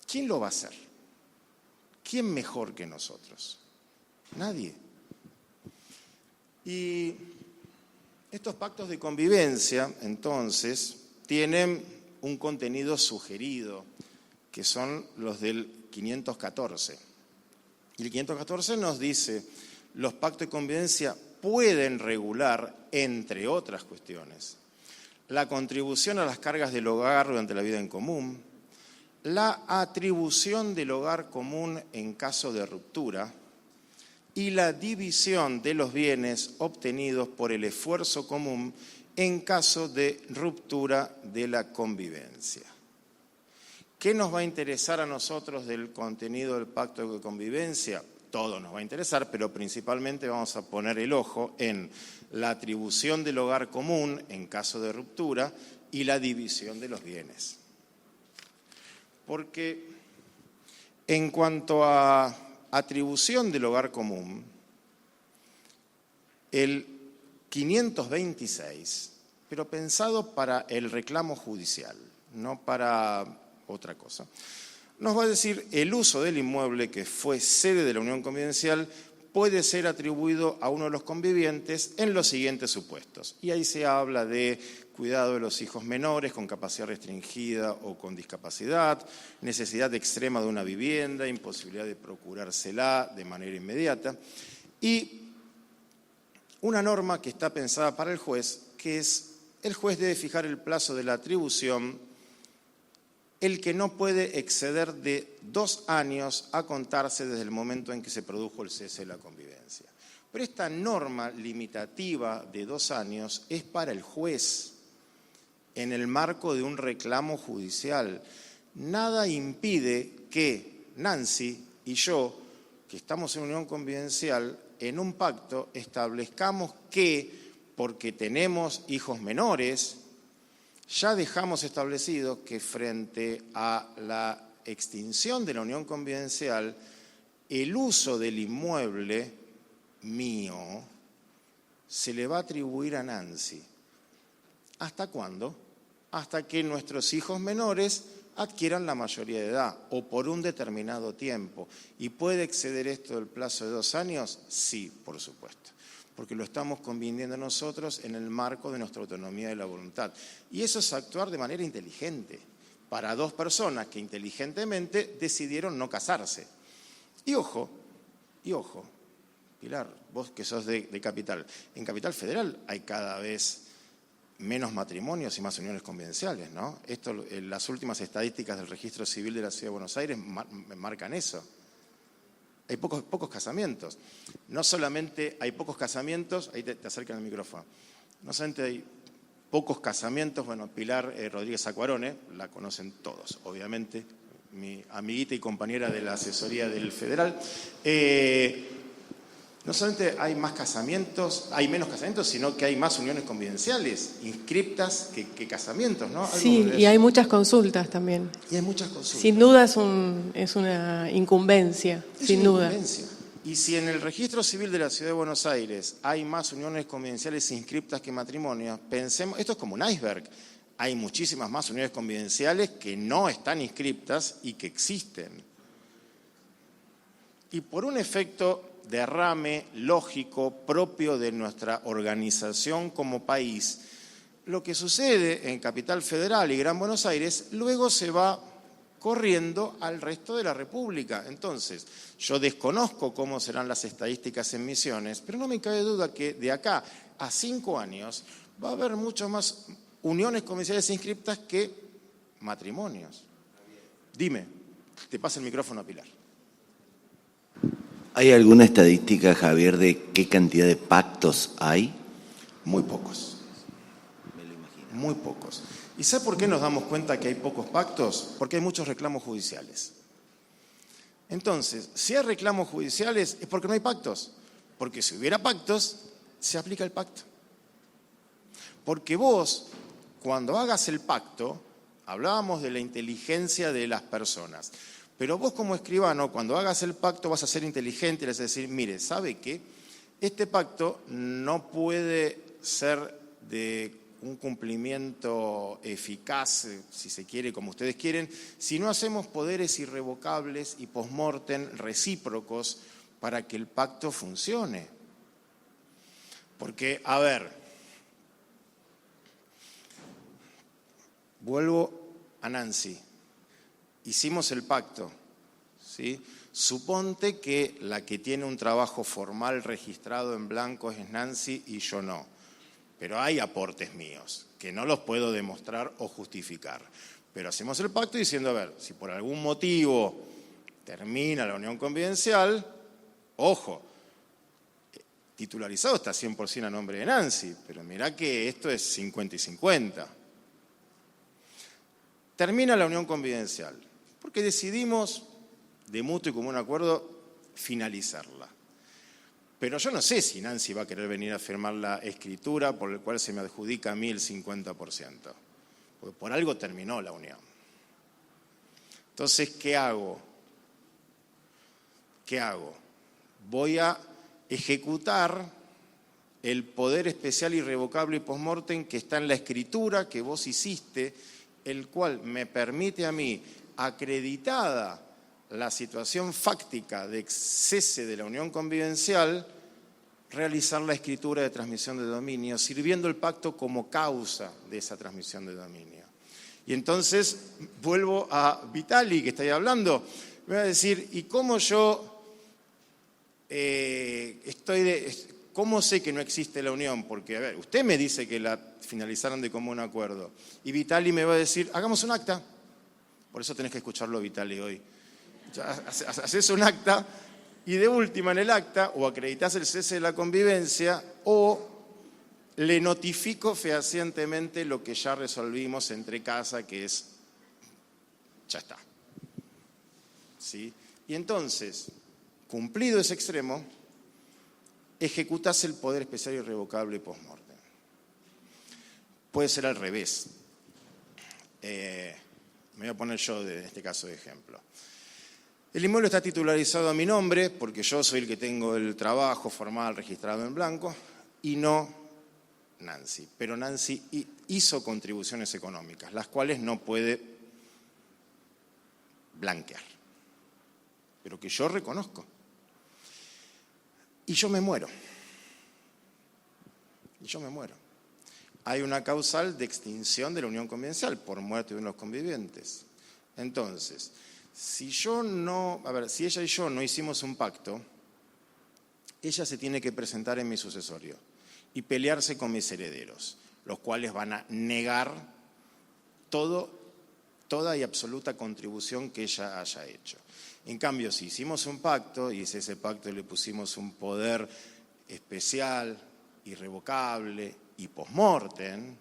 ¿Quién lo va a hacer? ¿Quién mejor que nosotros? Nadie. Y estos pactos de convivencia, entonces, tienen un contenido sugerido, que son los del 514. Y el 514 nos dice, los pactos de convivencia pueden regular, entre otras cuestiones, la contribución a las cargas del hogar durante la vida en común, la atribución del hogar común en caso de ruptura y la división de los bienes obtenidos por el esfuerzo común en caso de ruptura de la convivencia. ¿Qué nos va a interesar a nosotros del contenido del pacto de convivencia? Todo nos va a interesar, pero principalmente vamos a poner el ojo en la atribución del hogar común en caso de ruptura y la división de los bienes. Porque en cuanto a atribución del hogar común, el 526, pero pensado para el reclamo judicial, no para otra cosa, nos va a decir el uso del inmueble que fue sede de la unión convivencial puede ser atribuido a uno de los convivientes en los siguientes supuestos. Y ahí se habla de cuidado de los hijos menores con capacidad restringida o con discapacidad, necesidad extrema de una vivienda, imposibilidad de procurársela de manera inmediata y una norma que está pensada para el juez, que es el juez debe fijar el plazo de la atribución, el que no puede exceder de 2 años a contarse desde el momento en que se produjo el cese de la convivencia. Pero esta norma limitativa de 2 años es para el juez en el marco de un reclamo judicial. Nada impide que Nancy y yo, que estamos en unión convivencial, en un pacto establezcamos que, porque tenemos hijos menores, ya dejamos establecido que frente a la extinción de la unión convivencial, el uso del inmueble mío se le va a atribuir a Nancy. ¿Hasta cuándo? Hasta que nuestros hijos menores adquieran la mayoría de edad o por un determinado tiempo. ¿Y puede exceder esto del plazo de 2 años? Sí, por supuesto, porque lo estamos conviniendo nosotros en el marco de nuestra autonomía de la voluntad. Y eso es actuar de manera inteligente para 2 personas que inteligentemente decidieron no casarse. Y ojo, Pilar, vos que sos de Capital, en Capital Federal hay cada vez menos matrimonios y más uniones convivenciales, ¿no? Las últimas estadísticas del Registro Civil de la Ciudad de Buenos Aires marcan eso. Hay pocos casamientos. No solamente hay pocos casamientos, ahí te acercan el micrófono, no solamente hay pocos casamientos, bueno, Pilar Rodríguez Acuarone, la conocen todos, obviamente, mi amiguita y compañera de la asesoría del Federal. No solamente hay más casamientos, hay menos casamientos, sino que hay más uniones convivenciales inscriptas que casamientos, ¿no? Sí, y hay muchas consultas también. Y hay muchas consultas. Sin duda es una incumbencia, sin duda. Y si en el Registro Civil de la Ciudad de Buenos Aires hay más uniones convivenciales inscriptas que matrimonios, pensemos, esto es como un iceberg. Hay muchísimas más uniones convivenciales que no están inscriptas y que existen. Y por un efecto derrame lógico propio de nuestra organización como país, lo que sucede en Capital Federal y Gran Buenos Aires luego se va corriendo al resto de la República. Entonces, yo desconozco cómo serán las estadísticas en Misiones, pero no me cabe duda que de acá a 5 años va a haber mucho más uniones comerciales inscriptas que matrimonios. Dime, te pasa el micrófono a Pilar. ¿Hay alguna estadística, Javier, de qué cantidad de pactos hay? Muy pocos. Me lo imagino. Muy pocos. ¿Y sabe por qué nos damos cuenta que hay pocos pactos? Porque hay muchos reclamos judiciales. Entonces, si hay reclamos judiciales es porque no hay pactos. Porque si hubiera pactos, se aplica el pacto. Porque vos, cuando hagas el pacto, hablábamos de la inteligencia de las personas. Pero vos como escribano, cuando hagas el pacto vas a ser inteligente y vas a decir, mire, ¿sabe qué? Este pacto no puede ser de un cumplimiento eficaz, si se quiere, como ustedes quieren, si no hacemos poderes irrevocables y post-mortem recíprocos para que el pacto funcione. Porque, a ver, vuelvo a Nancy. Hicimos el pacto, ¿sí? Suponte que la que tiene un trabajo formal registrado en blanco es Nancy y yo no. Pero hay aportes míos que no los puedo demostrar o justificar. Pero hacemos el pacto diciendo, a ver, si por algún motivo termina la unión convivencial, ojo, titularizado está 100% a nombre de Nancy, pero mirá que esto es 50 y 50. Termina la unión convivencial, porque decidimos, de mutuo y común acuerdo, finalizarla. Pero yo no sé si Nancy va a querer venir a firmar la escritura por el cual se me adjudica a mí el 50%. Porque por algo terminó la unión. Entonces, ¿qué hago? ¿Qué hago? Voy a ejecutar el poder especial irrevocable y post-mortem que está en la escritura que vos hiciste, el cual me permite a mí, acreditada la situación fáctica de cese de la unión convivencial, realizar la escritura de transmisión de dominio, sirviendo el pacto como causa de esa transmisión de dominio. Y entonces vuelvo a Vitali, que está ahí hablando, me va a decir, ¿y cómo yo cómo sé que no existe la unión? Porque, a ver, usted me dice que la finalizaron de común acuerdo. Y Vitali me va a decir, hagamos un acta. Por eso tenés que escucharlo, Vitali, hoy. Haces un acta y de última en el acta o acreditás el cese de la convivencia o le notifico fehacientemente lo que ya resolvimos entre casa, que es, ya está. ¿Sí? Y entonces, cumplido ese extremo, ejecutás el poder especial irrevocable post-mortem. Puede ser al revés. Me voy a poner yo en este caso de ejemplo. El inmueble está titularizado a mi nombre porque yo soy el que tengo el trabajo formal registrado en blanco y no Nancy. Pero Nancy hizo contribuciones económicas, las cuales no puede blanquear, pero que yo reconozco. Y yo me muero. Hay una causal de extinción de la unión convivencial por muerte de unos convivientes. Entonces, si ella y yo no hicimos un pacto, ella se tiene que presentar en mi sucesorio y pelearse con mis herederos, los cuales van a negar toda y absoluta contribución que ella haya hecho. En cambio, si hicimos un pacto y a ese pacto le pusimos un poder especial, irrevocable y post-mortem,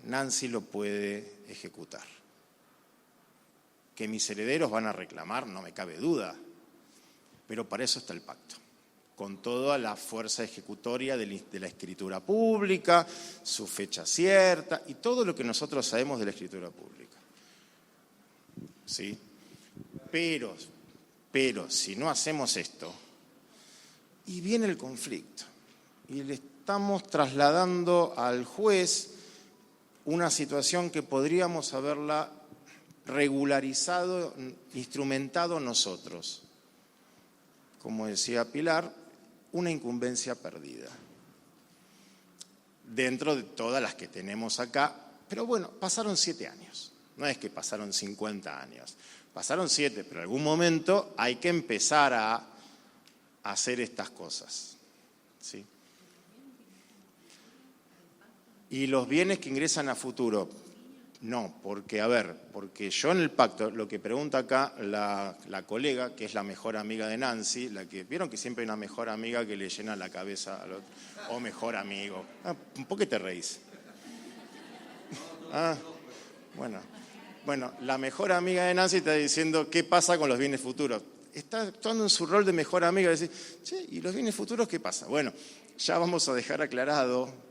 Nancy lo puede ejecutar. Que mis herederos van a reclamar, no me cabe duda, pero para eso está el pacto, con toda la fuerza ejecutoria de la escritura pública, su fecha cierta y todo lo que nosotros sabemos de la escritura pública. ¿Sí? Pero si no hacemos esto, y viene el conflicto, y le estamos trasladando al juez una situación que podríamos haberla regularizado, instrumentado nosotros. Como decía Pilar, una incumbencia perdida. Dentro de todas las que tenemos acá, pero bueno, pasaron 7 años. No es que pasaron 50 años. Pasaron 7, pero en algún momento hay que empezar a hacer estas cosas. ¿Sí? Y los bienes que ingresan a futuro. No, porque, a ver, porque yo en el pacto, lo que pregunta acá la colega, que es la mejor amiga de Nancy, la que vieron que siempre hay una mejor amiga que le llena la cabeza al otro, o mejor amigo. ¿Por qué te reís? Bueno, la mejor amiga de Nancy está diciendo qué pasa con los bienes futuros. Está actuando en su rol de mejor amiga, decir, che, ¿y los bienes futuros qué pasa? Bueno, ya vamos a dejar aclarado,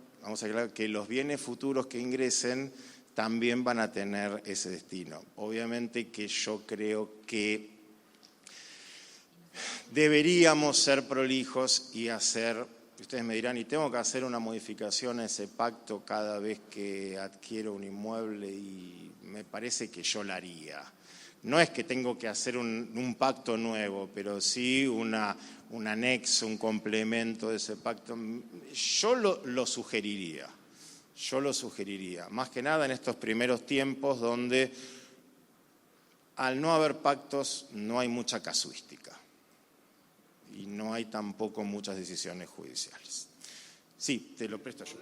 que los bienes futuros que ingresen también van a tener ese destino. Obviamente que yo creo que deberíamos ser prolijos y hacer, ustedes me dirán, ¿y tengo que hacer una modificación a ese pacto cada vez que adquiero un inmueble? Y me parece que yo la haría. No es que tengo que hacer un pacto nuevo, pero sí un anexo, un complemento de ese pacto. Yo lo sugeriría. Yo lo sugeriría, más que nada en estos primeros tiempos donde al no haber pactos no hay mucha casuística y no hay tampoco muchas decisiones judiciales. Sí, te lo presto yo.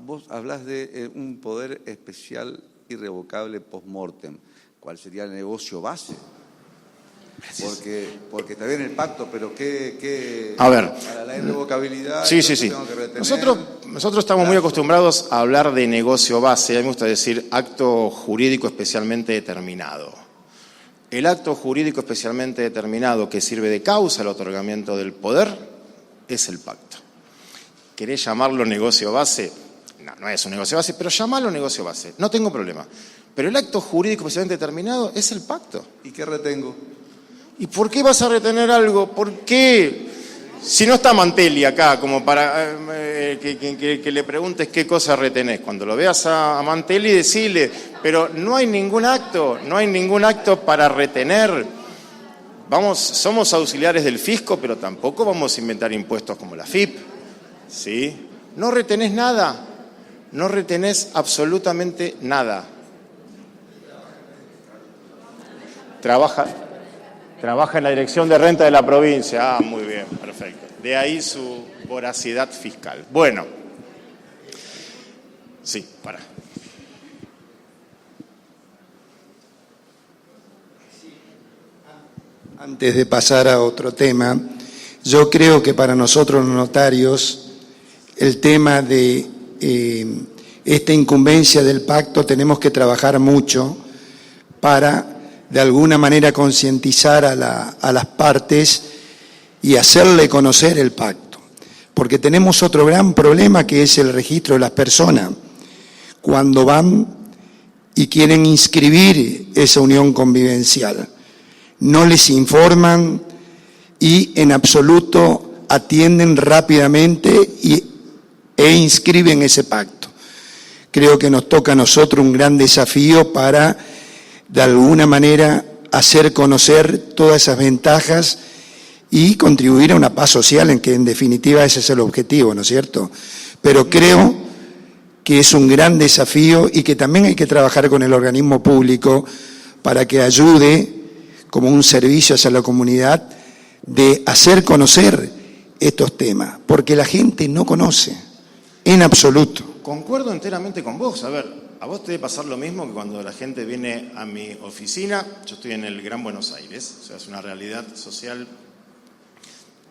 Vos hablas de un poder especial irrevocable post-mortem. ¿Cuál sería el negocio base? Porque está bien el pacto, pero ¿qué a ver, para la irrevocabilidad? Sí. Tengo que retener, Nosotros estamos muy acostumbrados a hablar de negocio base. A mí me gusta decir acto jurídico especialmente determinado. El acto jurídico especialmente determinado que sirve de causa al otorgamiento del poder es el pacto. ¿Querés llamarlo negocio base? No es un negocio base, pero llamalo negocio base. No tengo problema. Pero el acto jurídico especialmente determinado es el pacto. ¿Y qué retengo? ¿Y por qué vas a retener algo? ¿Por qué? Si no está Mantelli acá, como para que le preguntes qué cosa retenés. Cuando lo veas a Mantelli, decile, pero no hay ningún acto para retener. Somos auxiliares del fisco, pero tampoco vamos a inventar impuestos como la FIP. ¿Sí? No retenés nada, no retenés absolutamente nada. Trabaja en la Dirección de Renta de la provincia. Muy bien, perfecto. De ahí su voracidad fiscal. Bueno. Sí, para. Antes de pasar a otro tema, yo creo que para nosotros los notarios, el tema de esta incumbencia del pacto tenemos que trabajar mucho para de alguna manera concientizar a las partes y hacerle conocer el pacto. Porque tenemos otro gran problema que es el registro de las personas. Cuando van y quieren inscribir esa unión convivencial, no les informan y en absoluto atienden rápidamente e inscriben ese pacto. Creo que nos toca a nosotros un gran desafío para de alguna manera hacer conocer todas esas ventajas y contribuir a una paz social, en que en definitiva ese es el objetivo, ¿no es cierto? Pero creo que es un gran desafío y que también hay que trabajar con el organismo público para que ayude como un servicio hacia la comunidad de hacer conocer estos temas, porque la gente no conoce en absoluto. Concuerdo enteramente con vos. A ver, a vos te debe pasar lo mismo que cuando la gente viene a mi oficina. Yo estoy en el Gran Buenos Aires, o sea, es una realidad social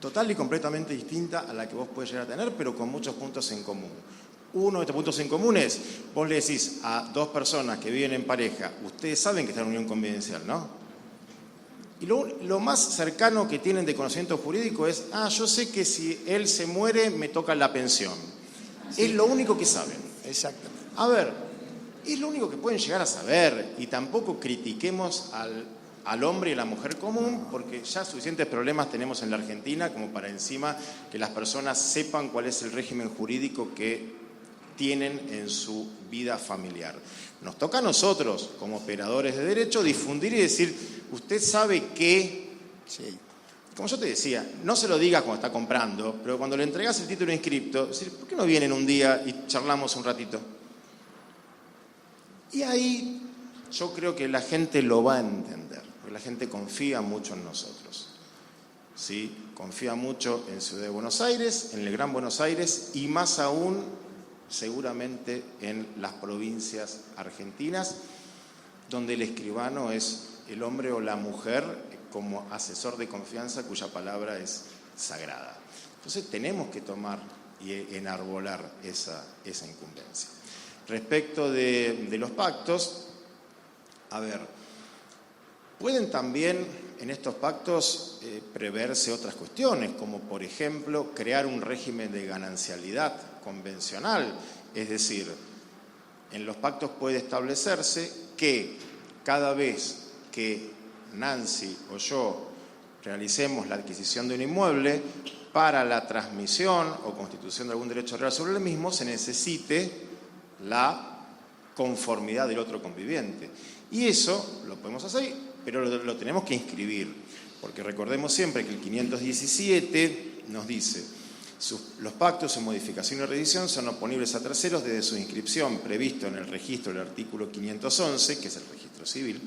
total y completamente distinta a la que vos podés llegar a tener, pero con muchos puntos en común. Uno de estos puntos en común es, vos le decís a dos personas que viven en pareja, ustedes saben que están en unión convivencial, ¿no? Y lo más cercano que tienen de conocimiento jurídico es, yo sé que si él se muere me toca la pensión. Sí. Es lo único que saben. Exactamente. A ver, es lo único que pueden llegar a saber, y tampoco critiquemos al hombre y a la mujer común, porque ya suficientes problemas tenemos en la Argentina como para encima que las personas sepan cuál es el régimen jurídico que tienen en su vida familiar. Nos toca a nosotros, como operadores de derecho, difundir y decir, usted sabe que, sí, como yo te decía, no se lo digas cuando está comprando, pero cuando le entregas el título inscripto, decir, ¿por qué no vienen un día y charlamos un ratito? Y ahí yo creo que la gente lo va a entender, porque la gente confía mucho en nosotros, ¿sí? confía mucho en Ciudad de Buenos Aires, en el Gran Buenos Aires y más aún seguramente en las provincias argentinas, donde el escribano es el hombre o la mujer como asesor de confianza cuya palabra es sagrada. Entonces tenemos que tomar y enarbolar esa incumbencia. Respecto de los pactos, a ver, pueden también en estos pactos preverse otras cuestiones, como por ejemplo crear un régimen de ganancialidad convencional, es decir, en los pactos puede establecerse que cada vez que Nancy o yo realicemos la adquisición de un inmueble, para la transmisión o constitución de algún derecho real sobre el mismo se necesite la conformidad del otro conviviente. Y eso lo podemos hacer, pero lo tenemos que inscribir, porque recordemos siempre que el 517 nos dice: los pactos, su modificación y revisión son oponibles a terceros desde su inscripción previsto en el registro del artículo 511, que es el registro civil,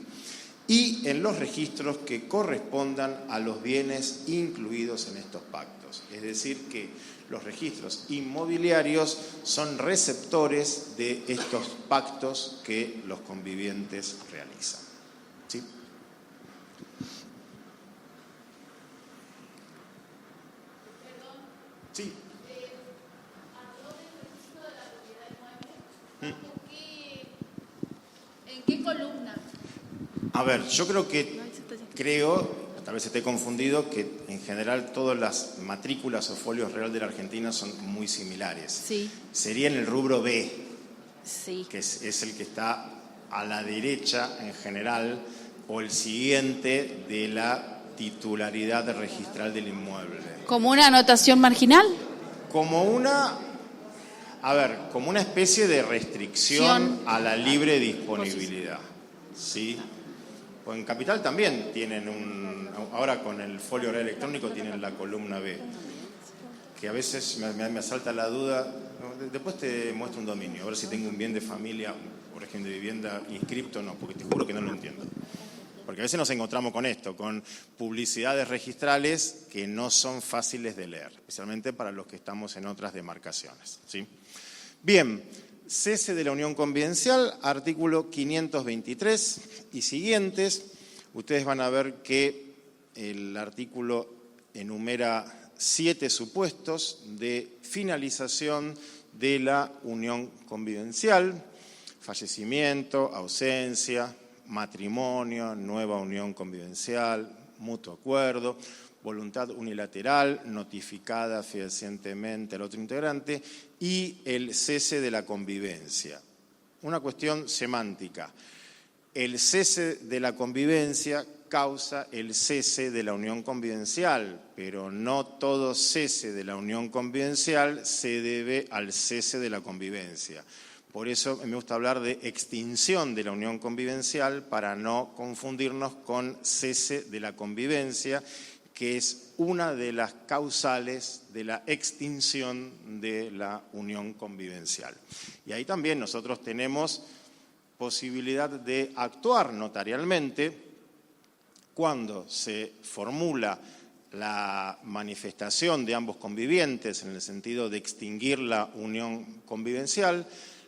y en los registros que correspondan a los bienes incluidos en estos pactos. Es decir, que los registros inmobiliarios son receptores de estos pactos que los convivientes realizan. ¿Sí? Sí. ¿En qué columna? A ver, yo creo, tal vez esté confundido, que en general todas las matrículas o folios real de la Argentina son muy similares. Sí. Sería en el rubro B, Sí. que es el que está a la derecha en general, o el siguiente de la titularidad registral del inmueble. ¿Como una anotación marginal? Como una especie de restricción a la libre disponibilidad. ¿Sí? O en Capital también tienen ahora con el folio real electrónico tienen la columna B, que a veces me asalta la duda. Después te muestro un dominio, a ver si tengo un bien de familia, por ejemplo, de vivienda inscripto o no, porque te juro que no lo entiendo. Porque a veces nos encontramos con esto, con publicidades registrales que no son fáciles de leer, especialmente para los que estamos en otras demarcaciones. ¿Sí? Bien, cese de la unión convivencial, artículo 523 y siguientes. Ustedes van a ver que el artículo enumera 7 supuestos de finalización de la unión convivencial: fallecimiento, ausencia, matrimonio, nueva unión convivencial, mutuo acuerdo, voluntad unilateral notificada fehacientemente al otro integrante y el cese de la convivencia. Una cuestión semántica. El cese de la convivencia causa el cese de la unión convivencial, pero no todo cese de la unión convivencial se debe al cese de la convivencia. Por eso me gusta hablar de extinción de la unión convivencial para no confundirnos con cese de la convivencia, que es una de las causales de la extinción de la unión convivencial. Y ahí también nosotros tenemos posibilidad de actuar notarialmente cuando se formula la manifestación de ambos convivientes en el sentido de extinguir la unión convivencial,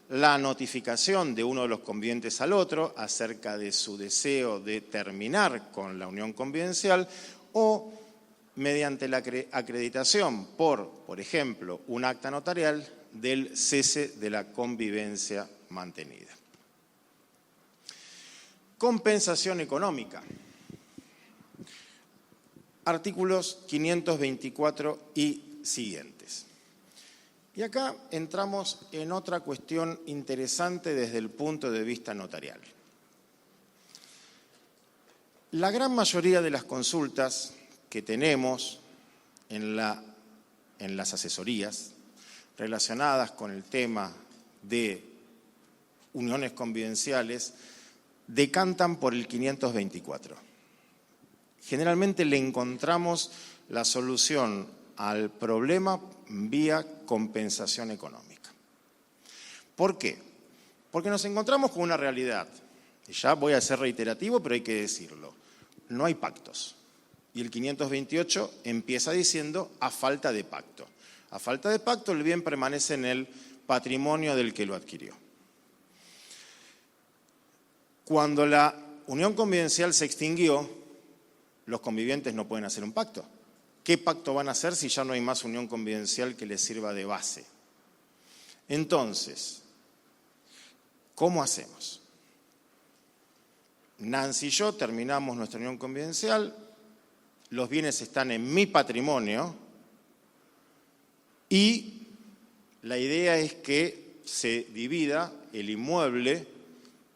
la notificación de uno de los convivientes al otro acerca de su deseo de terminar con la unión convivencial o mediante la acreditación por ejemplo, un acta notarial del cese de la convivencia mantenida. Compensación económica. Artículos 524 y siguientes. Y acá entramos en otra cuestión interesante desde el punto de vista notarial. La gran mayoría de las consultas que tenemos en las asesorías relacionadas con el tema de uniones convivenciales decantan por el 524. Generalmente le encontramos la solución al problema vía compensación económica. ¿Por qué? Porque nos encontramos con una realidad, y ya voy a ser reiterativo, pero hay que decirlo: no hay pactos. Y el 528 empieza diciendo a falta de pacto. A falta de pacto el bien permanece en el patrimonio del que lo adquirió. Cuando la unión convivencial se extinguió, los convivientes no pueden hacer un pacto. ¿Qué pacto van a hacer si ya no hay más unión convivencial que les sirva de base? Entonces, ¿cómo hacemos? Nancy y yo terminamos nuestra unión convivencial, los bienes están en mi patrimonio y la idea es que se divida el inmueble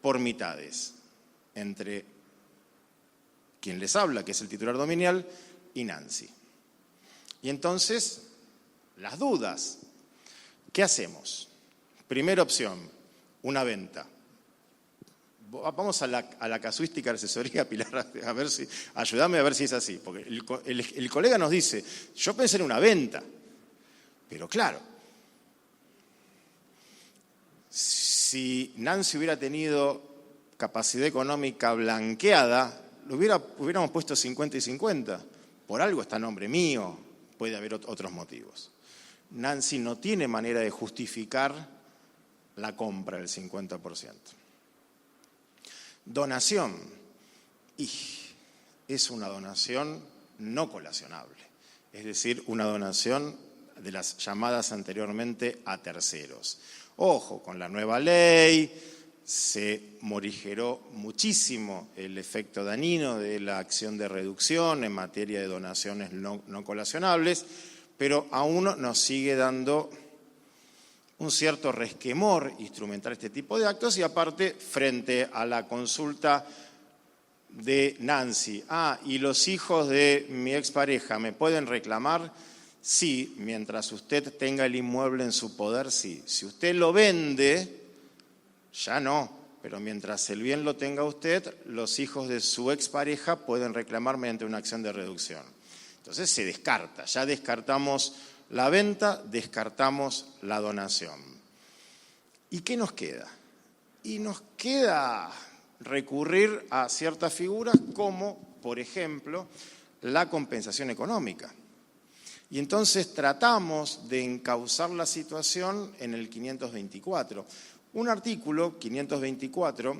por mitades entre quien les habla, que es el titular dominial, y Nancy. Y entonces, las dudas. ¿Qué hacemos? Primera opción, una venta. Vamos a la casuística de asesoría, Pilar, ayúdame a ver si es así. Porque el colega nos dice, yo pensé en una venta, pero claro, si Nancy hubiera tenido capacidad económica blanqueada, hubiéramos puesto 50 y 50. Por algo está a nombre mío, puede haber otros motivos. Nancy no tiene manera de justificar la compra del 50%. Donación. Y es una donación no colacionable. Es decir, una donación de las llamadas anteriormente a terceros. Ojo, con la nueva ley se morigeró muchísimo el efecto dañino de la acción de reducción en materia de donaciones no colacionables, pero aún nos sigue dando un cierto resquemor instrumentar este tipo de actos y aparte frente a la consulta de Nancy, ¿y los hijos de mi expareja me pueden reclamar? Sí, mientras usted tenga el inmueble en su poder, sí. Si usted lo vende, ya no, pero mientras el bien lo tenga usted, los hijos de su expareja pueden reclamar mediante una acción de reducción. Entonces se descarta, ya descartamos la venta, descartamos la donación. ¿Y qué nos queda? Y nos queda recurrir a ciertas figuras como, por ejemplo, la compensación económica. Y entonces tratamos de encauzar la situación en el 524. Un artículo, 524,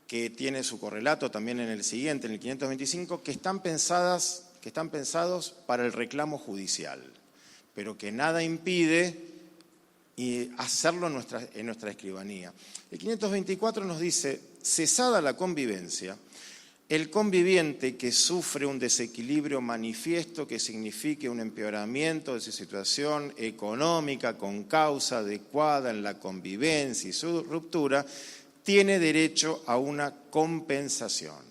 que tiene su correlato también en el siguiente, en el 525, que están pensados para el reclamo judicial, pero que nada impide hacerlo en nuestra escribanía. El 524 nos dice, cesada la convivencia, el conviviente que sufre un desequilibrio manifiesto que signifique un empeoramiento de su situación económica con causa adecuada en la convivencia y su ruptura, tiene derecho a una compensación.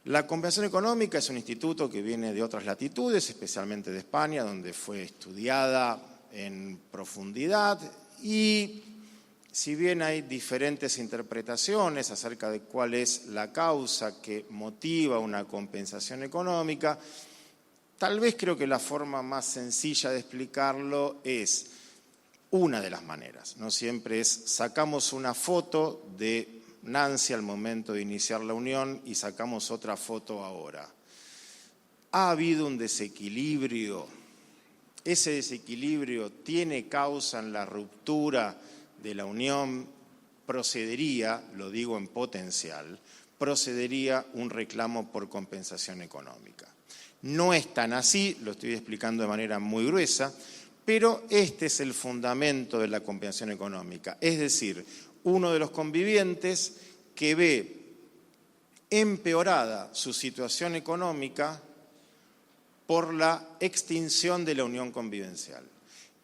La compensación económica es un instituto que viene de otras latitudes, especialmente de España, donde fue estudiada en profundidad y si bien hay diferentes interpretaciones acerca de cuál es la causa que motiva una compensación económica, tal vez creo que la forma más sencilla de explicarlo es una de las maneras. No siempre es sacamos una foto de Nancy al momento de iniciar la unión y sacamos otra foto ahora. Ha habido un desequilibrio. Ese desequilibrio tiene causa en la ruptura de la unión, procedería, lo digo en potencial, procedería un reclamo por compensación económica. No es tan así, lo estoy explicando de manera muy gruesa, pero este es el fundamento de la compensación económica, es decir, uno de los convivientes que ve empeorada su situación económica por la extinción de la unión convivencial.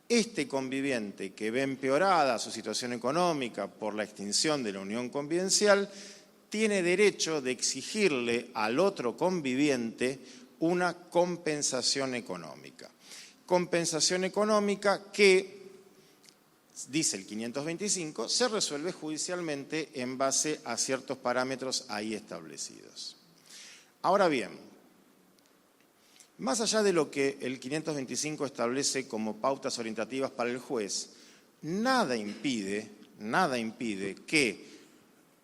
Este conviviente que ve empeorada su situación económica por la extinción de la unión convivencial tiene derecho de exigirle al otro conviviente una compensación económica. Compensación económica que, dice el 525, se resuelve judicialmente en base a ciertos parámetros ahí establecidos. Ahora bien, más allá de lo que el 525 establece como pautas orientativas para el juez, nada impide que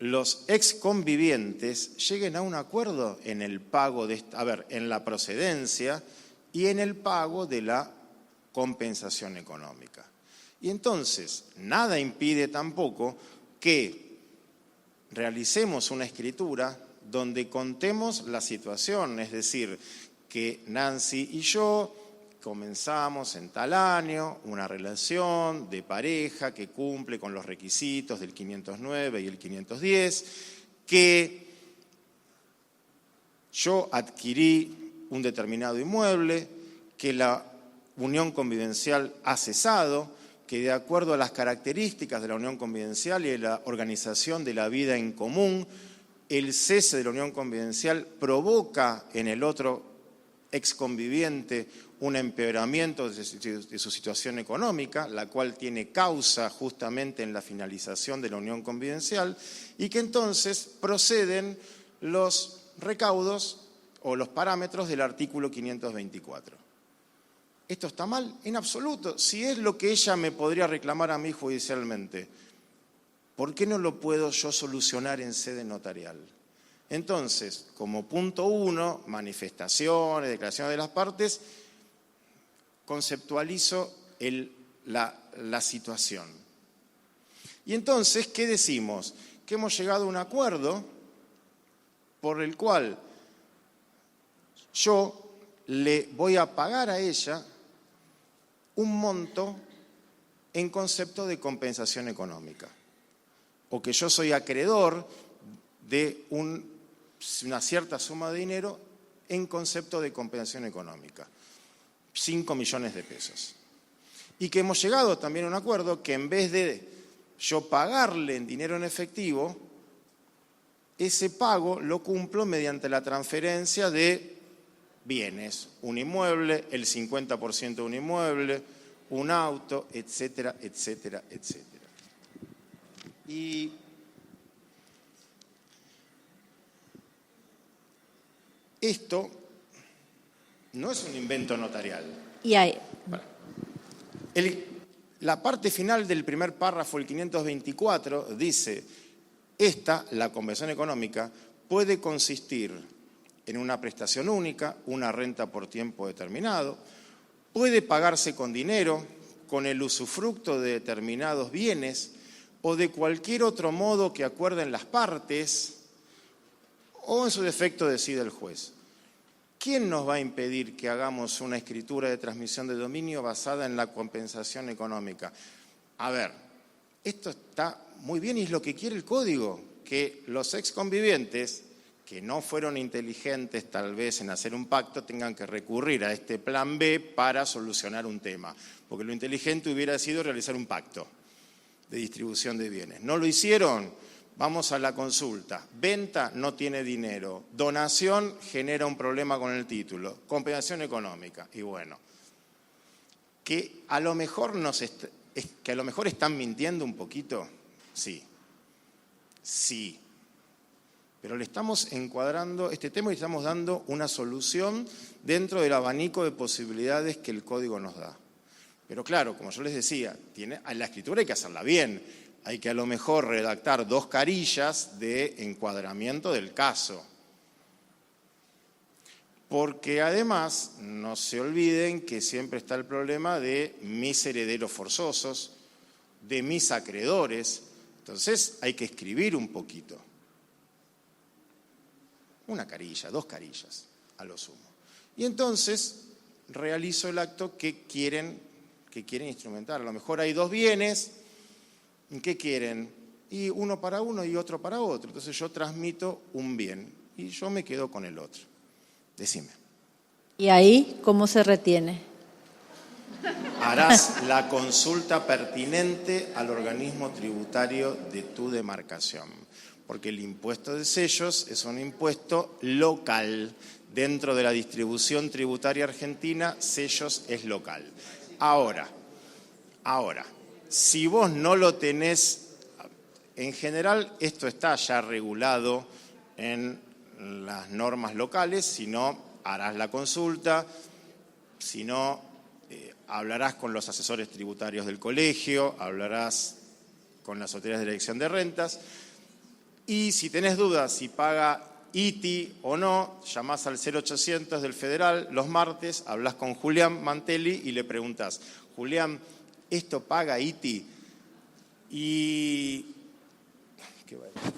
los exconvivientes lleguen a un acuerdo en el pago en la procedencia y en el pago de la compensación económica. Y entonces, nada impide tampoco que realicemos una escritura donde contemos la situación, es decir, que Nancy y yo comenzamos en tal año una relación de pareja que cumple con los requisitos del 509 y el 510, que yo adquirí un determinado inmueble, que la unión convivencial ha cesado, que de acuerdo a las características de la unión convivencial y de la organización de la vida en común, el cese de la unión convivencial provoca en el otro exconviviente un empeoramiento de su situación económica, la cual tiene causa justamente en la finalización de la unión convivencial, y que entonces proceden los recaudos o los parámetros del artículo 524. ¿Esto está mal? En absoluto. Si es lo que ella me podría reclamar a mí judicialmente, ¿por qué no lo puedo yo solucionar en sede notarial? Entonces, como punto 1, manifestaciones, declaraciones de las partes, conceptualizo la situación. Y entonces, ¿qué decimos? Que hemos llegado a un acuerdo por el cual yo le voy a pagar a ella un monto en concepto de compensación económica, o que yo soy acreedor de una cierta suma de dinero en concepto de compensación económica, 5 millones de pesos. Y que hemos llegado también a un acuerdo que en vez de yo pagarle en dinero en efectivo, ese pago lo cumplo mediante la transferencia de bienes, un inmueble, el 50% de un inmueble, un auto, etcétera, etcétera, etcétera. Y esto no es un invento notarial. Y hay. La parte final del primer párrafo, el 524, dice: la compensación económica, puede consistir en una prestación única, una renta por tiempo determinado, puede pagarse con dinero, con el usufructo de determinados bienes o de cualquier otro modo que acuerden las partes o en su defecto decida el juez. ¿Quién nos va a impedir que hagamos una escritura de transmisión de dominio basada en la compensación económica? A ver, esto está muy bien y es lo que quiere el código, que los exconvivientes que no fueron inteligentes tal vez en hacer un pacto tengan que recurrir a este plan B para solucionar un tema, porque lo inteligente hubiera sido realizar un pacto de distribución de bienes. No lo hicieron, vamos a la consulta. Venta no tiene dinero, donación genera un problema con el título, compensación económica. Y bueno, que a lo mejor están mintiendo un poquito, sí. Pero le estamos encuadrando este tema y estamos dando una solución dentro del abanico de posibilidades que el código nos da. Pero claro, como yo les decía, la escritura hay que hacerla bien. Hay que a lo mejor redactar 2 carillas de encuadramiento del caso. Porque además, no se olviden que siempre está el problema de mis herederos forzosos, de mis acreedores. Entonces hay que escribir un poquito. Una carilla, 2 carillas, a lo sumo. Y entonces realizo el acto que quieren instrumentar. A lo mejor hay 2 bienes, ¿qué quieren? Y uno para uno y otro para otro. Entonces yo transmito un bien y yo me quedo con el otro. Decime. ¿Y ahí cómo se retiene? Harás la consulta pertinente al organismo tributario de tu demarcación, porque el impuesto de sellos es un impuesto local. Dentro de la distribución tributaria argentina, sellos es local. Ahora, si vos no lo tenés, en general esto está ya regulado en las normas locales, si no, harás la consulta, si no, hablarás con los asesores tributarios del colegio, hablarás con las autoridades de elección de rentas. Y si tenés dudas si paga ITI o no, llamás al 0800 del Federal los martes, hablas con Julián Mantelli y le preguntás, Julián, ¿esto paga ITI? Y... ¿qué va a decir?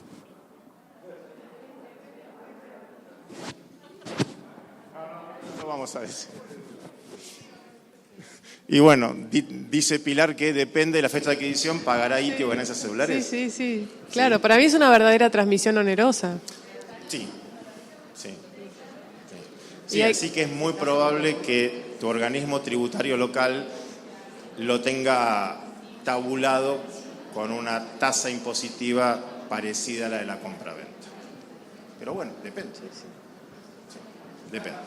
No vamos a decir. Y bueno, dice Pilar que depende de la fecha de adquisición, pagará ITI o ganancias celulares. Sí. Claro, para mí es una verdadera transmisión onerosa. Sí. Así que es muy probable que tu organismo tributario local lo tenga tabulado con una tasa impositiva parecida a la de la compraventa. Pero bueno, depende. Sí, depende.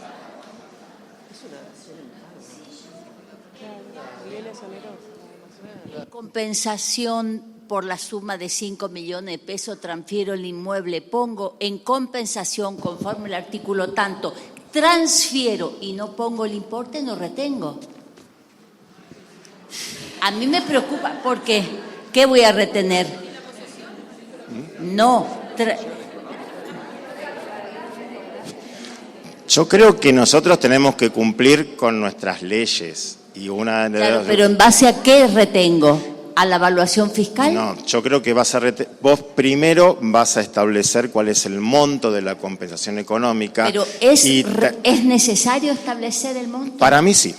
Compensación por la suma de 5 millones de pesos, transfiero el inmueble, pongo en compensación conforme al artículo tanto, transfiero y no pongo el importe, no retengo. A mí me preocupa porque, ¿qué voy a retener? No. Yo creo que nosotros tenemos que cumplir con nuestras leyes. Y claro, pero ¿en base a qué retengo? ¿A la evaluación fiscal? No, yo creo que vos primero vas a establecer cuál es el monto de la compensación económica. Pero ¿es necesario establecer el monto? Para mí sí.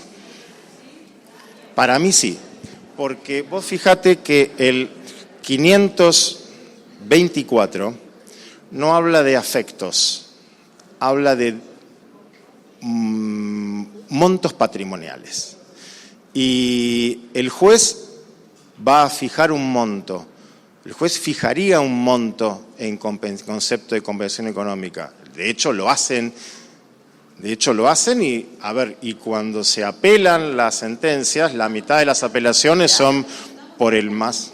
Porque vos fíjate que el 524 no habla de afectos, habla de montos patrimoniales. Y el juez va a fijar un monto. El juez fijaría un monto en concepto de compensación económica. De hecho, lo hacen y cuando se apelan las sentencias, la mitad de las apelaciones son por el más.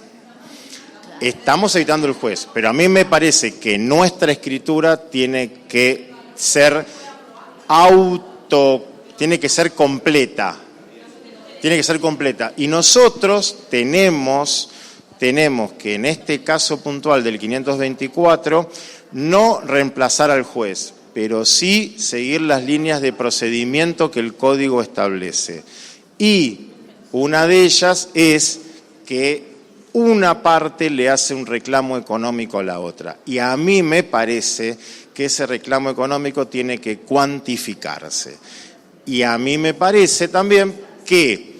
Estamos evitando el juez, pero a mí me parece que nuestra escritura tiene que ser completa. Tiene que ser completa. Y nosotros tenemos que, en este caso puntual del 524, no reemplazar al juez, pero sí seguir las líneas de procedimiento que el código establece. Y una de ellas es que una parte le hace un reclamo económico a la otra. Y a mí me parece que ese reclamo económico tiene que cuantificarse. Y a mí me parece también que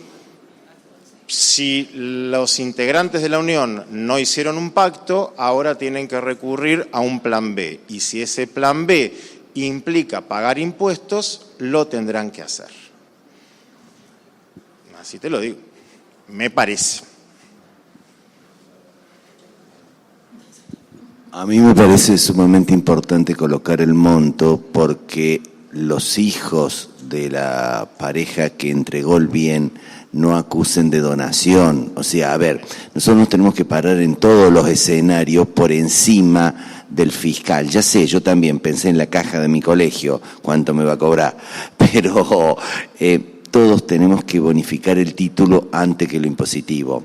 si los integrantes de la Unión no hicieron un pacto, ahora tienen que recurrir a un plan B. Y si ese plan B implica pagar impuestos, lo tendrán que hacer. Así te lo digo. Me parece. A mí me parece sumamente importante colocar el monto porque los hijos de la pareja que entregó el bien no acusen de donación. O sea, a ver, nosotros nos tenemos que parar en todos los escenarios por encima del fiscal. Ya sé, yo también pensé en la caja de mi colegio, cuánto me va a cobrar, pero todos tenemos que bonificar el título antes que lo impositivo.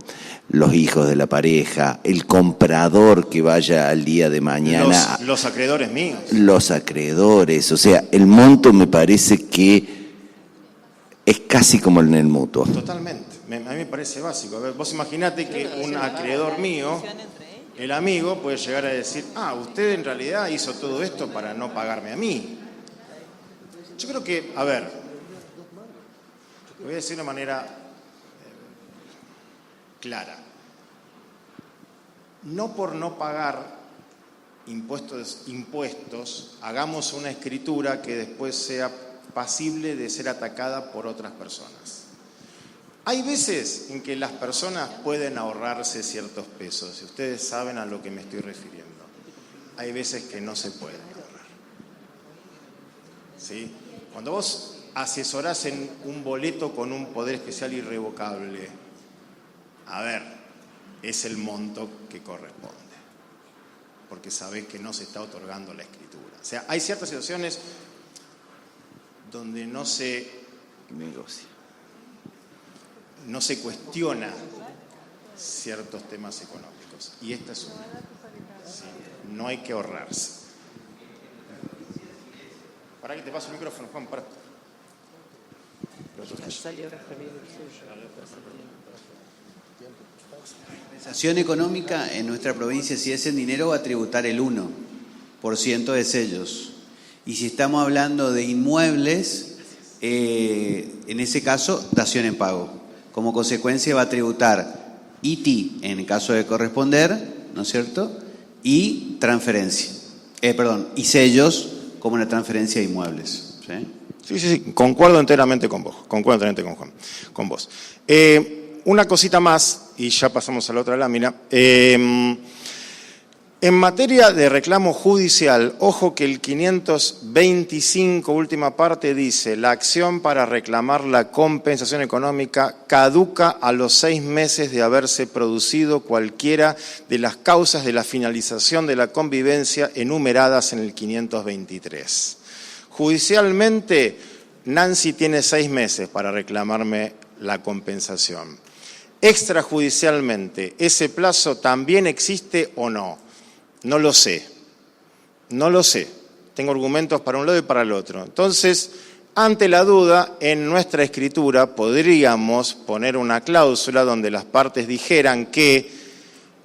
Los hijos de la pareja, el comprador que vaya al día de mañana. Los acreedores míos. Los acreedores, o sea, el monto me parece que es casi como en el mutuo. Totalmente, a mí me parece básico. A ver, vos imaginate que un acreedor mío, el amigo, puede llegar a decir, usted en realidad hizo todo esto para no pagarme a mí. Yo creo que, a ver, lo voy a decir de una manera clara. No por no pagar impuestos, hagamos una escritura que después sea pasible de ser atacada por otras personas. Hay veces en que las personas pueden ahorrarse ciertos pesos, y ustedes saben a lo que me estoy refiriendo. Hay veces que no se pueden ahorrar. ¿Sí? Cuando vos asesorás en un boleto con un poder especial irrevocable, es el monto que corresponde, porque sabés que no se está otorgando la escritura. O sea, hay ciertas situaciones donde no se cuestiona ciertos temas económicos, y esta es una. ¿sí? No hay que ahorrarse. Para que te paso el micrófono, Juan, para. La compensación económica en nuestra provincia, si es en dinero, va a tributar el 1% de sellos. Y si estamos hablando de inmuebles, en ese caso, dación en pago. Como consecuencia va a tributar ITI en el caso de corresponder, ¿no es cierto? Y transferencia. Y sellos como la transferencia de inmuebles. Sí, concuerdo enteramente con vos, concuerdo enteramente con Juan, con vos. Una cosita más, y ya pasamos a la otra lámina. En materia de reclamo judicial, ojo que el 525, última parte, dice: la acción para reclamar la compensación económica caduca a los 6 meses de haberse producido cualquiera de las causas de la finalización de la convivencia enumeradas en el 523. Judicialmente, Nancy tiene 6 meses para reclamarme la compensación. Extrajudicialmente, ¿ese plazo también existe o no? No lo sé, no lo sé. Tengo argumentos para un lado y para el otro. Entonces, ante la duda, en nuestra escritura podríamos poner una cláusula donde las partes dijeran que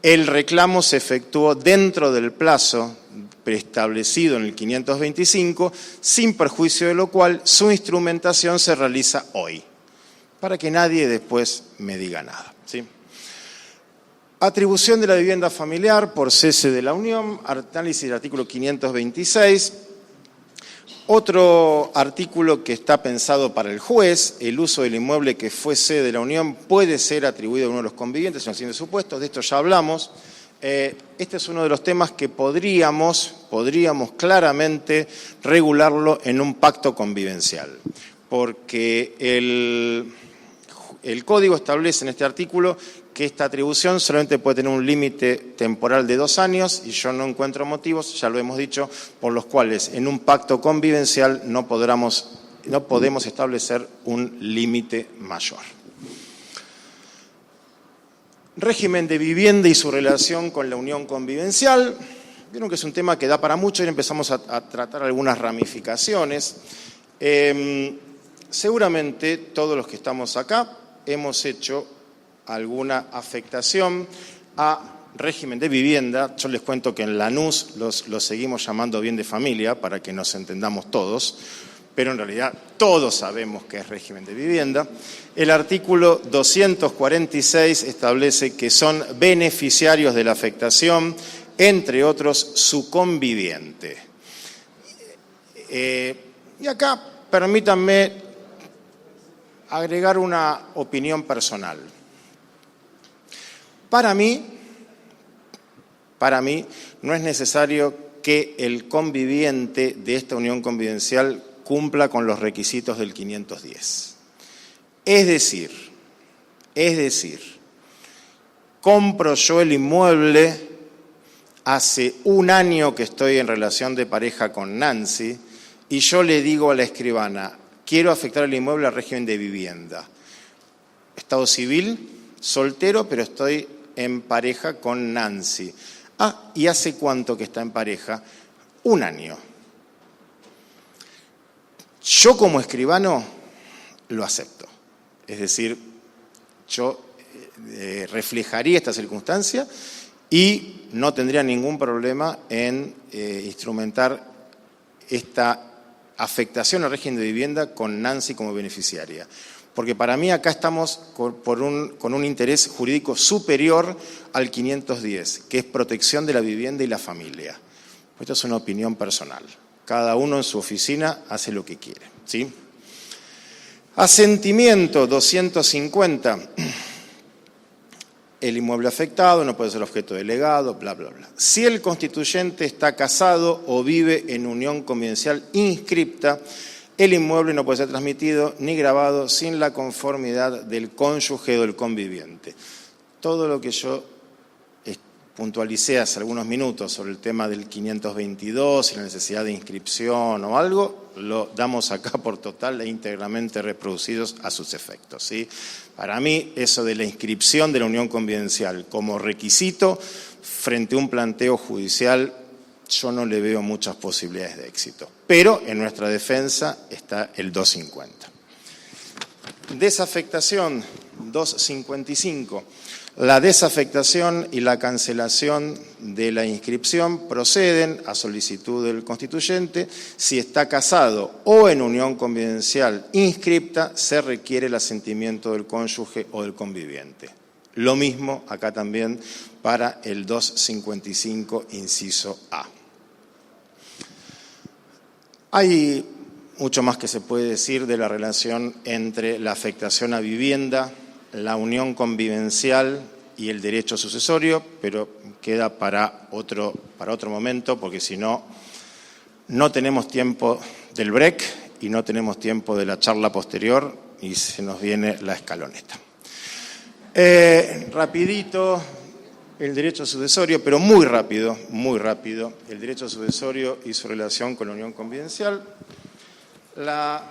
el reclamo se efectuó dentro del plazo preestablecido en el 525, sin perjuicio de lo cual su instrumentación se realiza hoy, para que nadie después me diga nada, ¿sí? Atribución de la vivienda familiar por cese de la unión, análisis del artículo 526. Otro artículo que está pensado para el juez: el uso del inmueble que fue sede de la unión puede ser atribuido a uno de los convivientes en los siguientes supuestos. De esto ya hablamos. Este es uno de los temas que podríamos claramente regularlo en un pacto convivencial, porque el Código establece en este artículo que esta atribución solamente puede tener un límite temporal de 2 años, y yo no encuentro motivos, ya lo hemos dicho, por los cuales en un pacto convivencial no podemos establecer un límite mayor. Régimen de vivienda y su relación con la unión convivencial. Vieron que es un tema que da para mucho y empezamos a tratar algunas ramificaciones. Seguramente todos los que estamos acá hemos hecho alguna afectación a régimen de vivienda. Yo les cuento que en Lanús los seguimos llamando bien de familia para que nos entendamos todos, pero en realidad todos sabemos que es régimen de vivienda. El artículo 246 establece que son beneficiarios de la afectación, entre otros, su conviviente. Y acá permítanme agregar una opinión personal. Para mí no es necesario que el conviviente de esta unión convivencial cumpla con los requisitos del 510. Es decir, compro yo el inmueble, hace 1 año que estoy en relación de pareja con Nancy, y yo le digo a la escribana: quiero afectar el inmueble al régimen de vivienda. Estado civil, soltero, pero estoy en pareja con Nancy. ¿Y hace cuánto que está en pareja? 1 año. Yo como escribano lo acepto. Es decir, yo reflejaría esta circunstancia y no tendría ningún problema en instrumentar esta afectación al régimen de vivienda con Nancy como beneficiaria. Porque para mí acá estamos con un interés jurídico superior al 510, que es protección de la vivienda y la familia. Esto es una opinión personal. Cada uno en su oficina hace lo que quiere, ¿sí? Asentimiento 250. El inmueble afectado no puede ser objeto de legado, bla, bla, bla. Si el constituyente está casado o vive en unión convivencial inscripta, el inmueble no puede ser transmitido ni grabado sin la conformidad del cónyuge o del conviviente. Todo lo que yo puntualicé hace algunos minutos sobre el tema del 522 y la necesidad de inscripción o algo, lo damos acá por total e íntegramente reproducidos a sus efectos, ¿sí? Para mí, eso de la inscripción de la unión convivencial como requisito frente a un planteo judicial, yo no le veo muchas posibilidades de éxito. Pero en nuestra defensa está el 250. Desafectación, 255. La desafectación y la cancelación de la inscripción proceden a solicitud del constituyente. Si está casado o en unión convivencial inscripta, se requiere el asentimiento del cónyuge o del conviviente. Lo mismo acá también para el 255, inciso A. Hay mucho más que se puede decir de la relación entre la afectación a vivienda, la unión convivencial y el derecho sucesorio, pero queda para otro momento, porque si no, no tenemos tiempo del break y no tenemos tiempo de la charla posterior y se nos viene la escaloneta. Rapidito, el derecho sucesorio, pero muy rápido, el derecho sucesorio y su relación con la unión convivencial. La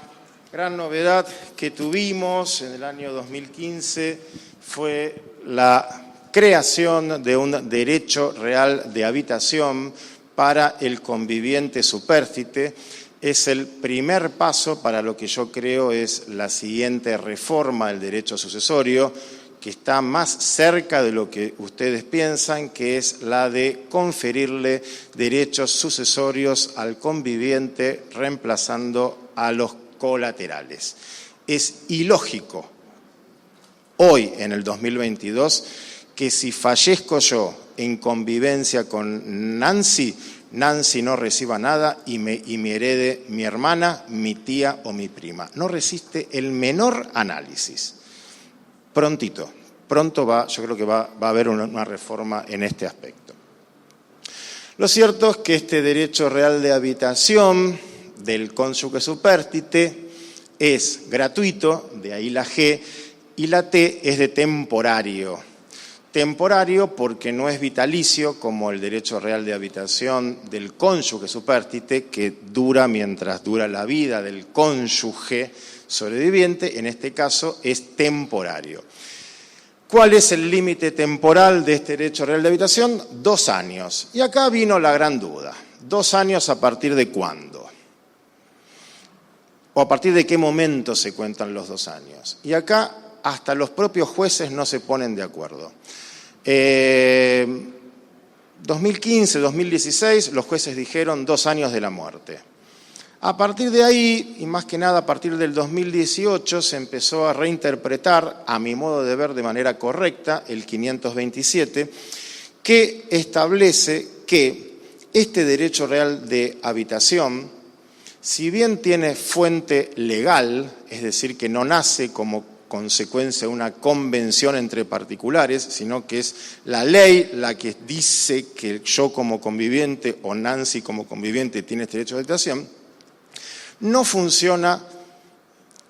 gran novedad que tuvimos en el año 2015 fue la creación de un derecho real de habitación para el conviviente supérstite. Es el primer paso para lo que yo creo es la siguiente reforma del derecho sucesorio, que está más cerca de lo que ustedes piensan, que es la de conferirle derechos sucesorios al conviviente reemplazando a los colaterales. Es ilógico hoy, en el 2022, que si fallezco yo en convivencia con Nancy, Nancy no reciba nada y me herede mi hermana, mi tía o mi prima. No resiste el menor análisis. Pronto yo creo que va a haber una reforma en este aspecto. Lo cierto es que este derecho real de habitación del cónyuge supérstite es gratuito, de ahí la G, y la T es de temporario. Temporario porque no es vitalicio, como el derecho real de habitación del cónyuge supérstite, que dura mientras dura la vida del cónyuge sobreviviente. En este caso es temporario. ¿Cuál es el límite temporal de este derecho real de habitación? 2 años. Y acá vino la gran duda. 2 años ¿a partir de cuándo? ¿O a partir de qué momento se cuentan los 2 años? Y acá hasta los propios jueces no se ponen de acuerdo. 2015, 2016, los jueces dijeron 2 años de la muerte. A partir de ahí, y más que nada a partir del 2018, se empezó a reinterpretar, a mi modo de ver de manera correcta, el 527, que establece que este derecho real de habitación, si bien tiene fuente legal, es decir, que no nace como consecuencia de una convención entre particulares, sino que es la ley la que dice que yo como conviviente o Nancy como conviviente tiene este derecho de habitación, no funciona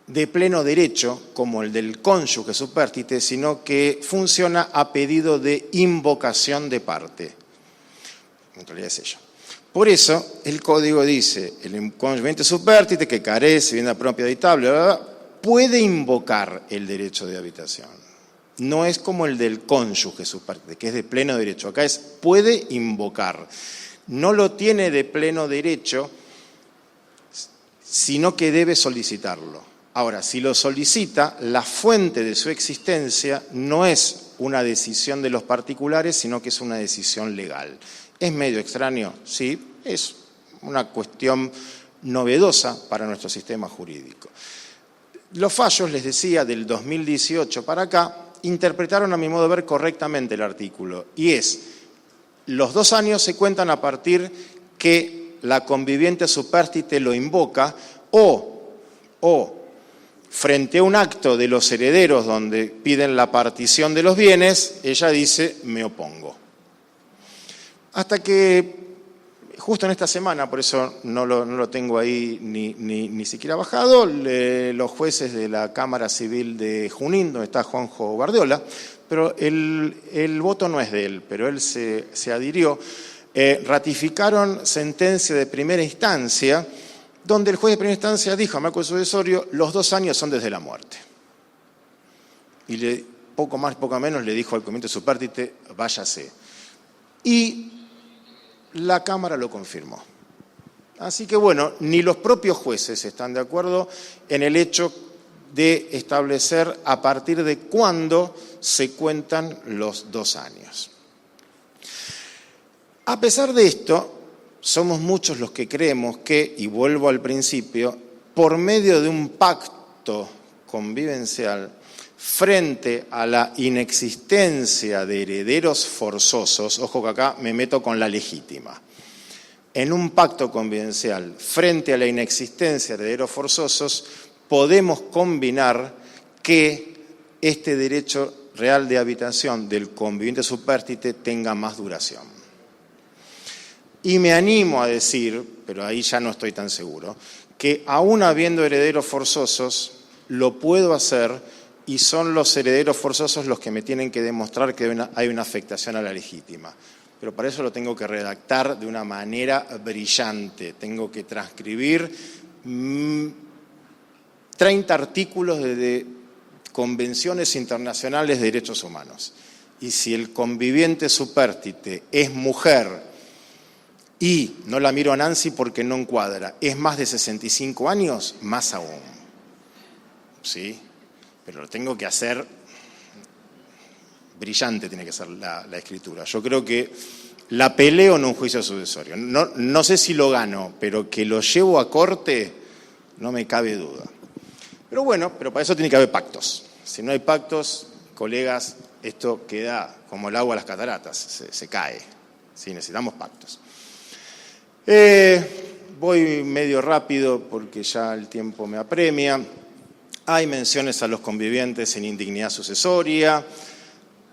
de pleno derecho como el del cónyuge supérstite, sino que funciona a pedido de invocación de parte. En realidad es ello. Por eso el código dice, el conviviente supérstite que carece de vivienda propia habitable, bla, bla, bla, puede invocar el derecho de habitación. No es como el del cónyuge supérstite, que es de pleno derecho. Acá es puede invocar. No lo tiene de pleno derecho, sino que debe solicitarlo. Ahora, si lo solicita, la fuente de su existencia no es una decisión de los particulares, sino que es una decisión legal. ¿Es medio extraño? Sí, es una cuestión novedosa para nuestro sistema jurídico. Los fallos, les decía, del 2018 para acá, interpretaron a mi modo de ver correctamente el artículo, y es, los 2 años se cuentan a partir que la conviviente supérstite lo invoca o frente a un acto de los herederos donde piden la partición de los bienes, ella dice, me opongo. Hasta que justo en esta semana, por eso no lo tengo ahí ni siquiera bajado, los jueces de la Cámara Civil de Junín, donde está Juanjo Bardiola, pero el voto no es de él, pero él se adhirió, ratificaron sentencia de primera instancia, donde el juez de primera instancia dijo a Marco Sucesorio, los 2 años son desde la muerte. Y poco más, poco menos le dijo al Convivente Supérstite, váyase. Y la Cámara lo confirmó. Así que bueno, ni los propios jueces están de acuerdo en el hecho de establecer a partir de cuándo se cuentan los 2 años. A pesar de esto, somos muchos los que creemos que, y vuelvo al principio, por medio de un pacto convivencial, frente a la inexistencia de herederos forzosos, ojo que acá me meto con la legítima, en un pacto convivencial, frente a la inexistencia de herederos forzosos, podemos combinar que este derecho real de habitación del conviviente supérstite tenga más duración. Y me animo a decir, pero ahí ya no estoy tan seguro, que aún habiendo herederos forzosos, lo puedo hacer y son los herederos forzosos los que me tienen que demostrar que hay una afectación a la legítima. Pero para eso lo tengo que redactar de una manera brillante. Tengo que transcribir 30 artículos de convenciones internacionales de derechos humanos. Y si el conviviente supérstite es mujer y no la miro a Nancy porque no encuadra, es más de 65 años, más aún. ¿Sí? Pero lo tengo que hacer brillante, tiene que ser la escritura. Yo creo que la peleo en un juicio sucesorio. No sé si lo gano, pero que lo llevo a corte, no me cabe duda. Pero bueno, pero para eso tiene que haber pactos. Si no hay pactos, colegas, esto queda como el agua a las cataratas, se cae. Sí, necesitamos pactos. Voy medio rápido porque ya el tiempo me apremia. Hay menciones a los convivientes en indignidad sucesoria.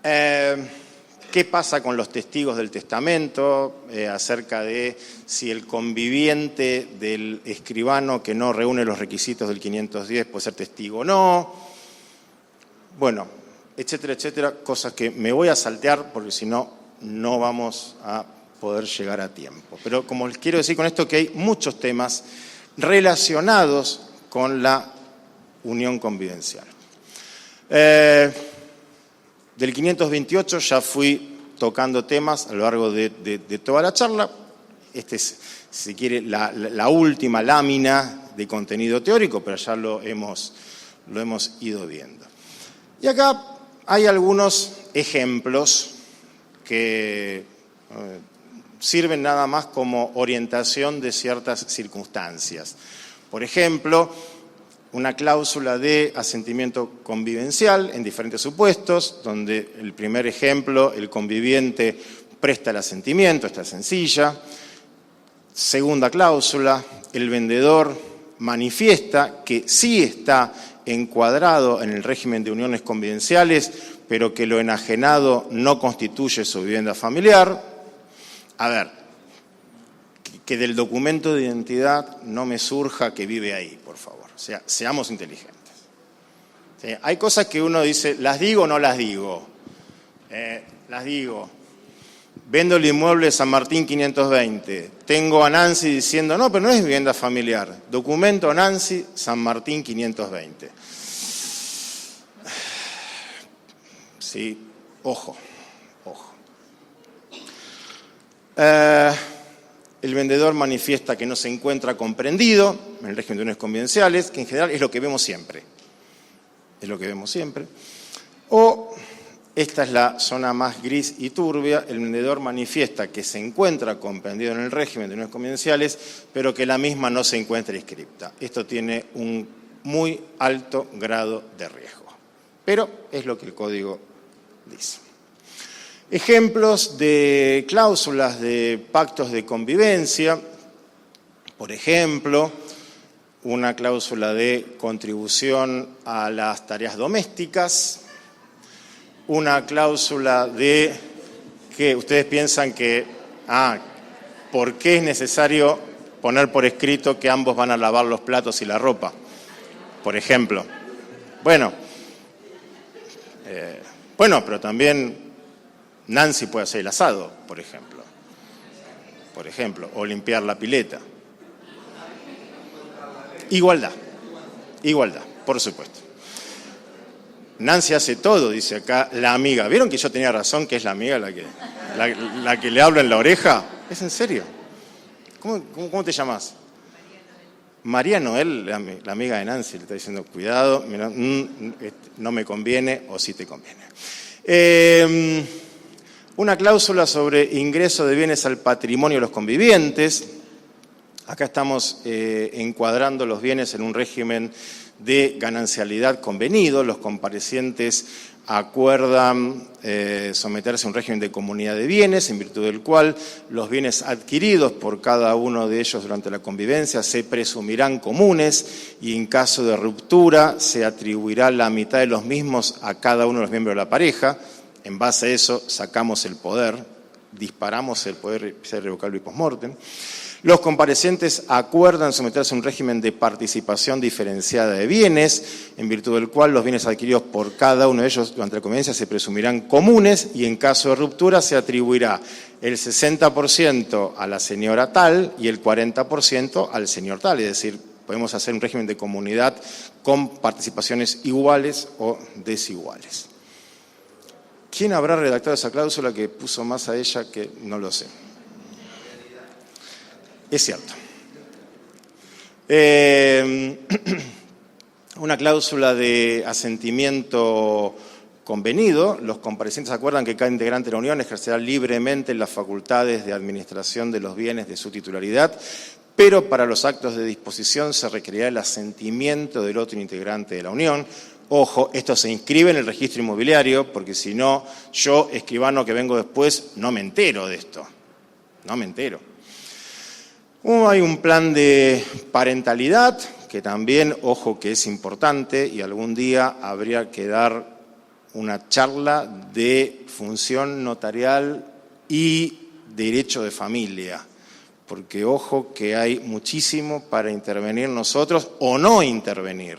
¿Qué pasa con los testigos del testamento? Acerca de si el conviviente del escribano que no reúne los requisitos del 510 puede ser testigo o no. Bueno, etcétera, etcétera. Cosas que me voy a saltear porque si no, no vamos a poder llegar a tiempo. Pero como les quiero decir con esto que hay muchos temas relacionados con la unión convivencial. Del 528 ya fui tocando temas a lo largo de toda la charla. Este es, si quiere, la última lámina de contenido teórico, pero ya lo hemos ido viendo. Y acá hay algunos ejemplos que sirven nada más como orientación de ciertas circunstancias. Por ejemplo, una cláusula de asentimiento convivencial en diferentes supuestos, donde el primer ejemplo, el conviviente presta el asentimiento, esta es sencilla. Segunda cláusula, el vendedor manifiesta que sí está encuadrado en el régimen de uniones convivenciales, pero que lo enajenado no constituye su vivienda familiar. A ver, que del documento de identidad no me surja que vive ahí, por favor. O sea, seamos inteligentes. ¿Sí? Hay cosas que uno dice, ¿las digo o no las digo? Las digo. Vendo el inmueble de San Martín 520. Tengo a Nancy diciendo, no, pero no es vivienda familiar. Documento Nancy, San Martín 520. Sí, ojo. El vendedor manifiesta que no se encuentra comprendido en el régimen de uniones convivenciales, que en general es lo que vemos siempre. O, esta es la zona más gris y turbia, el vendedor manifiesta que se encuentra comprendido en el régimen de uniones convivenciales, pero que la misma no se encuentra inscripta. Esto tiene un muy alto grado de riesgo, pero es lo que el Código dice. Ejemplos de cláusulas de pactos de convivencia, por ejemplo, una cláusula de contribución a las tareas domésticas, una cláusula de que ustedes piensan que ¿por qué es necesario poner por escrito que ambos van a lavar los platos y la ropa? Por ejemplo. Bueno, pero también Nancy puede hacer el asado, por ejemplo, o limpiar la pileta. Igualdad, por supuesto. Nancy hace todo, dice acá la amiga. ¿Vieron que yo tenía razón, que es la amiga la que le habla en la oreja? ¿Es en serio? ¿Cómo te llamas? María Noel, la amiga de Nancy, le está diciendo, cuidado, mira, no me conviene o sí te conviene. Una cláusula sobre ingreso de bienes al patrimonio de los convivientes. Acá estamos encuadrando los bienes en un régimen de ganancialidad convenido. Los comparecientes acuerdan someterse a un régimen de comunidad de bienes, en virtud del cual los bienes adquiridos por cada uno de ellos durante la convivencia se presumirán comunes y en caso de ruptura se atribuirá la mitad de los mismos a cada uno de los miembros de la pareja. En base a eso sacamos el poder, disparamos el poder irrevocable y post-mortem. Los comparecientes acuerdan someterse a un régimen de participación diferenciada de bienes, en virtud del cual los bienes adquiridos por cada uno de ellos durante la convivencia se presumirán comunes y en caso de ruptura se atribuirá el 60% a la señora tal y el 40% al señor tal. Es decir, podemos hacer un régimen de comunidad con participaciones iguales o desiguales. ¿Quién habrá redactado esa cláusula que puso más a ella que no lo sé? Es cierto. Una cláusula de asentimiento convenido. Los comparecientes acuerdan que cada integrante de la Unión ejercerá libremente las facultades de administración de los bienes de su titularidad, pero para los actos de disposición se requerirá el asentimiento del otro integrante de la Unión. Ojo, esto se inscribe en el registro inmobiliario, porque si no, yo, escribano que vengo después, no me entero de esto. No me entero. Hay un plan de parentalidad, que también, ojo, que es importante, y algún día habría que dar una charla de función notarial y derecho de familia, porque ojo que hay muchísimo para intervenir nosotros o no intervenir,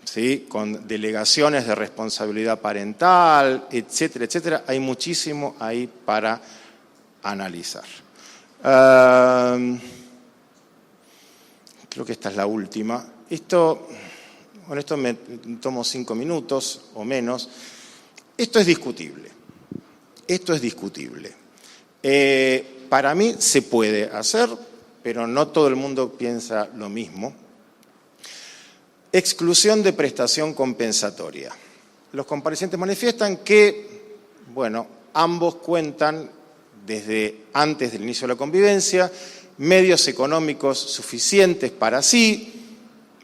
¿sí? Con delegaciones de responsabilidad parental, etcétera, etcétera, hay muchísimo ahí para analizar. Creo que esta es la última. Con esto me tomo 5 minutos o menos. Esto es discutible. Para mí se puede hacer, pero no todo el mundo piensa lo mismo. Exclusión de prestación compensatoria. Los comparecientes manifiestan que, ambos cuentan desde antes del inicio de la convivencia, medios económicos suficientes para sí.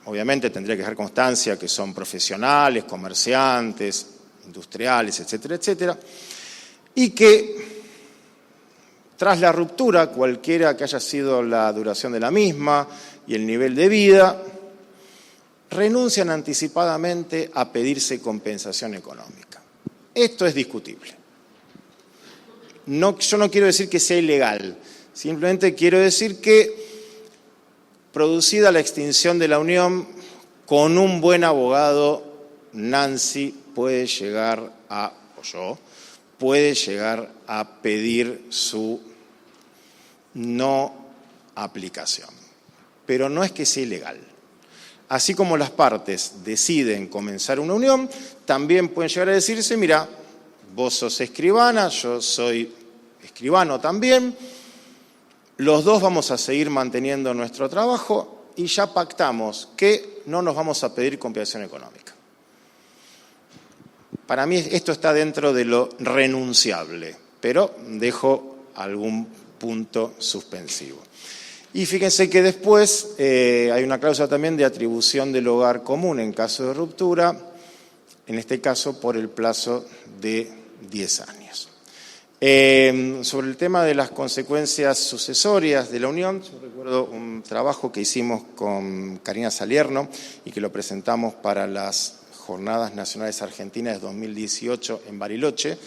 Obviamente tendría que dejar constancia que son profesionales, comerciantes, industriales, etcétera, etcétera. Y que tras la ruptura, cualquiera que haya sido la duración de la misma y el nivel de vida, renuncian anticipadamente a pedirse compensación económica. Esto es discutible. Yo no quiero decir que sea ilegal, simplemente quiero decir que, producida la extinción de la unión, con un buen abogado, Nancy puede llegar a pedir su no aplicación. Pero no es que sea ilegal. Así como las partes deciden comenzar una unión, también pueden llegar a decirse, mira, vos sos escribana, yo soy escribano también, los dos vamos a seguir manteniendo nuestro trabajo y ya pactamos que no nos vamos a pedir compensación económica. Para mí esto está dentro de lo renunciable, pero dejo algún punto suspensivo. Y fíjense que después hay una cláusula también de atribución del hogar común en caso de ruptura, en este caso por el plazo de 10 años. Sobre el tema de las consecuencias sucesorias de la unión, yo recuerdo un trabajo que hicimos con Karina Salierno y que lo presentamos para las Jornadas Nacionales Argentinas de 2018 en Bariloche,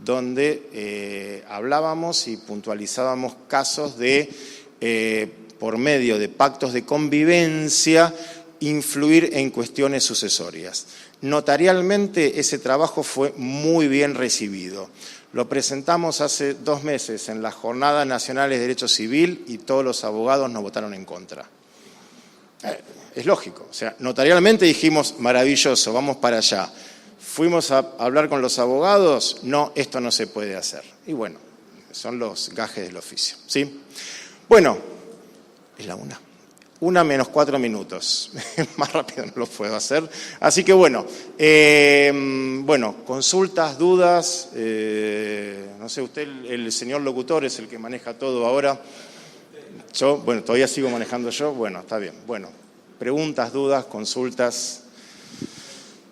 donde hablábamos y puntualizábamos casos de, por medio de pactos de convivencia, influir en cuestiones sucesorias. Notarialmente ese trabajo fue muy bien recibido. Lo presentamos hace 2 meses en las Jornadas Nacionales de Derecho Civil y todos los abogados nos votaron en contra. Es lógico, o sea, notarialmente dijimos, maravilloso, vamos para allá. Fuimos a hablar con los abogados, no, esto no se puede hacer. Y bueno, son los gajes del oficio, ¿sí? Bueno, es la 1 menos 4 minutos. Más rápido no lo puedo hacer. Así que bueno, consultas, dudas. No sé, usted, el señor locutor, es el que maneja todo ahora. Yo, bueno, todavía sigo manejando yo. Bueno, está bien. Bueno, preguntas, dudas, consultas,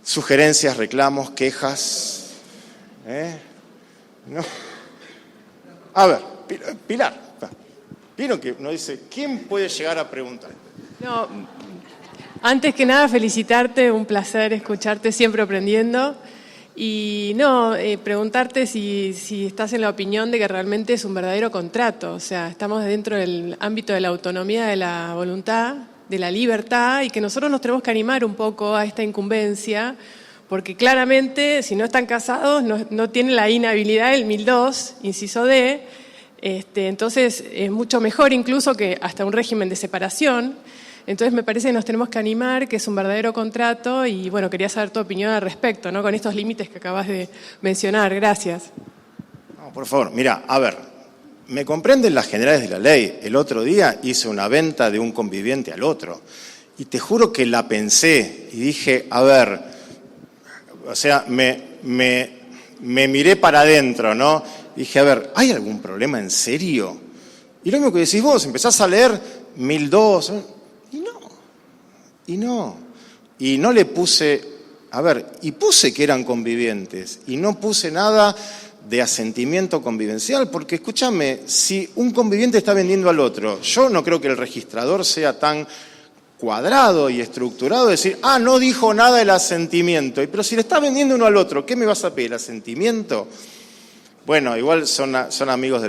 sugerencias, reclamos, quejas. ¿No? A ver, Pilar. Vieron que nos dice, ¿quién puede llegar a preguntar? No, antes que nada felicitarte, un placer escucharte, siempre aprendiendo. Y preguntarte si estás en la opinión de que realmente es un verdadero contrato. O sea, estamos dentro del ámbito de la autonomía, de la voluntad, de la libertad, y que nosotros nos tenemos que animar un poco a esta incumbencia, porque claramente, si no están casados, no tienen la inhabilidad del 1002, inciso D. Entonces es mucho mejor incluso que hasta un régimen de separación. Entonces me parece que nos tenemos que animar, que es un verdadero contrato, y bueno, quería saber tu opinión al respecto, ¿no? Con estos límites que acabas de mencionar. Gracias. No, por favor, mira, a ver, me comprenden las generales de la ley. El otro día hice una venta de un conviviente al otro y te juro que la pensé y dije, a ver, o sea, me miré para adentro, ¿no? Dije, a ver, ¿hay algún problema en serio? Y lo mismo que decís vos, empezás a leer 1002, y no le puse, a ver, y puse que eran convivientes, y no puse nada de asentimiento convivencial, porque escúchame, si un conviviente está vendiendo al otro, yo no creo que el registrador sea tan cuadrado y estructurado de decir, no dijo nada del asentimiento, pero si le está vendiendo uno al otro, ¿qué me vas a pedir, el asentimiento? Bueno, igual son amigos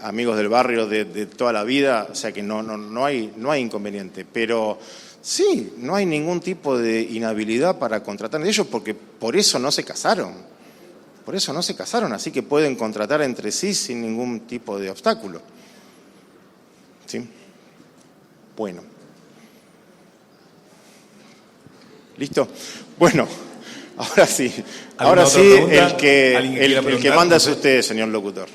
amigos del barrio de toda la vida, o sea que no hay inconveniente, pero sí, no hay ningún tipo de inhabilidad para contratar de ellos, porque por eso no se casaron, así que pueden contratar entre sí sin ningún tipo de obstáculo. ¿Sí? Bueno. ¿Listo? Bueno, ahora sí, el que manda es usted, señor locutor.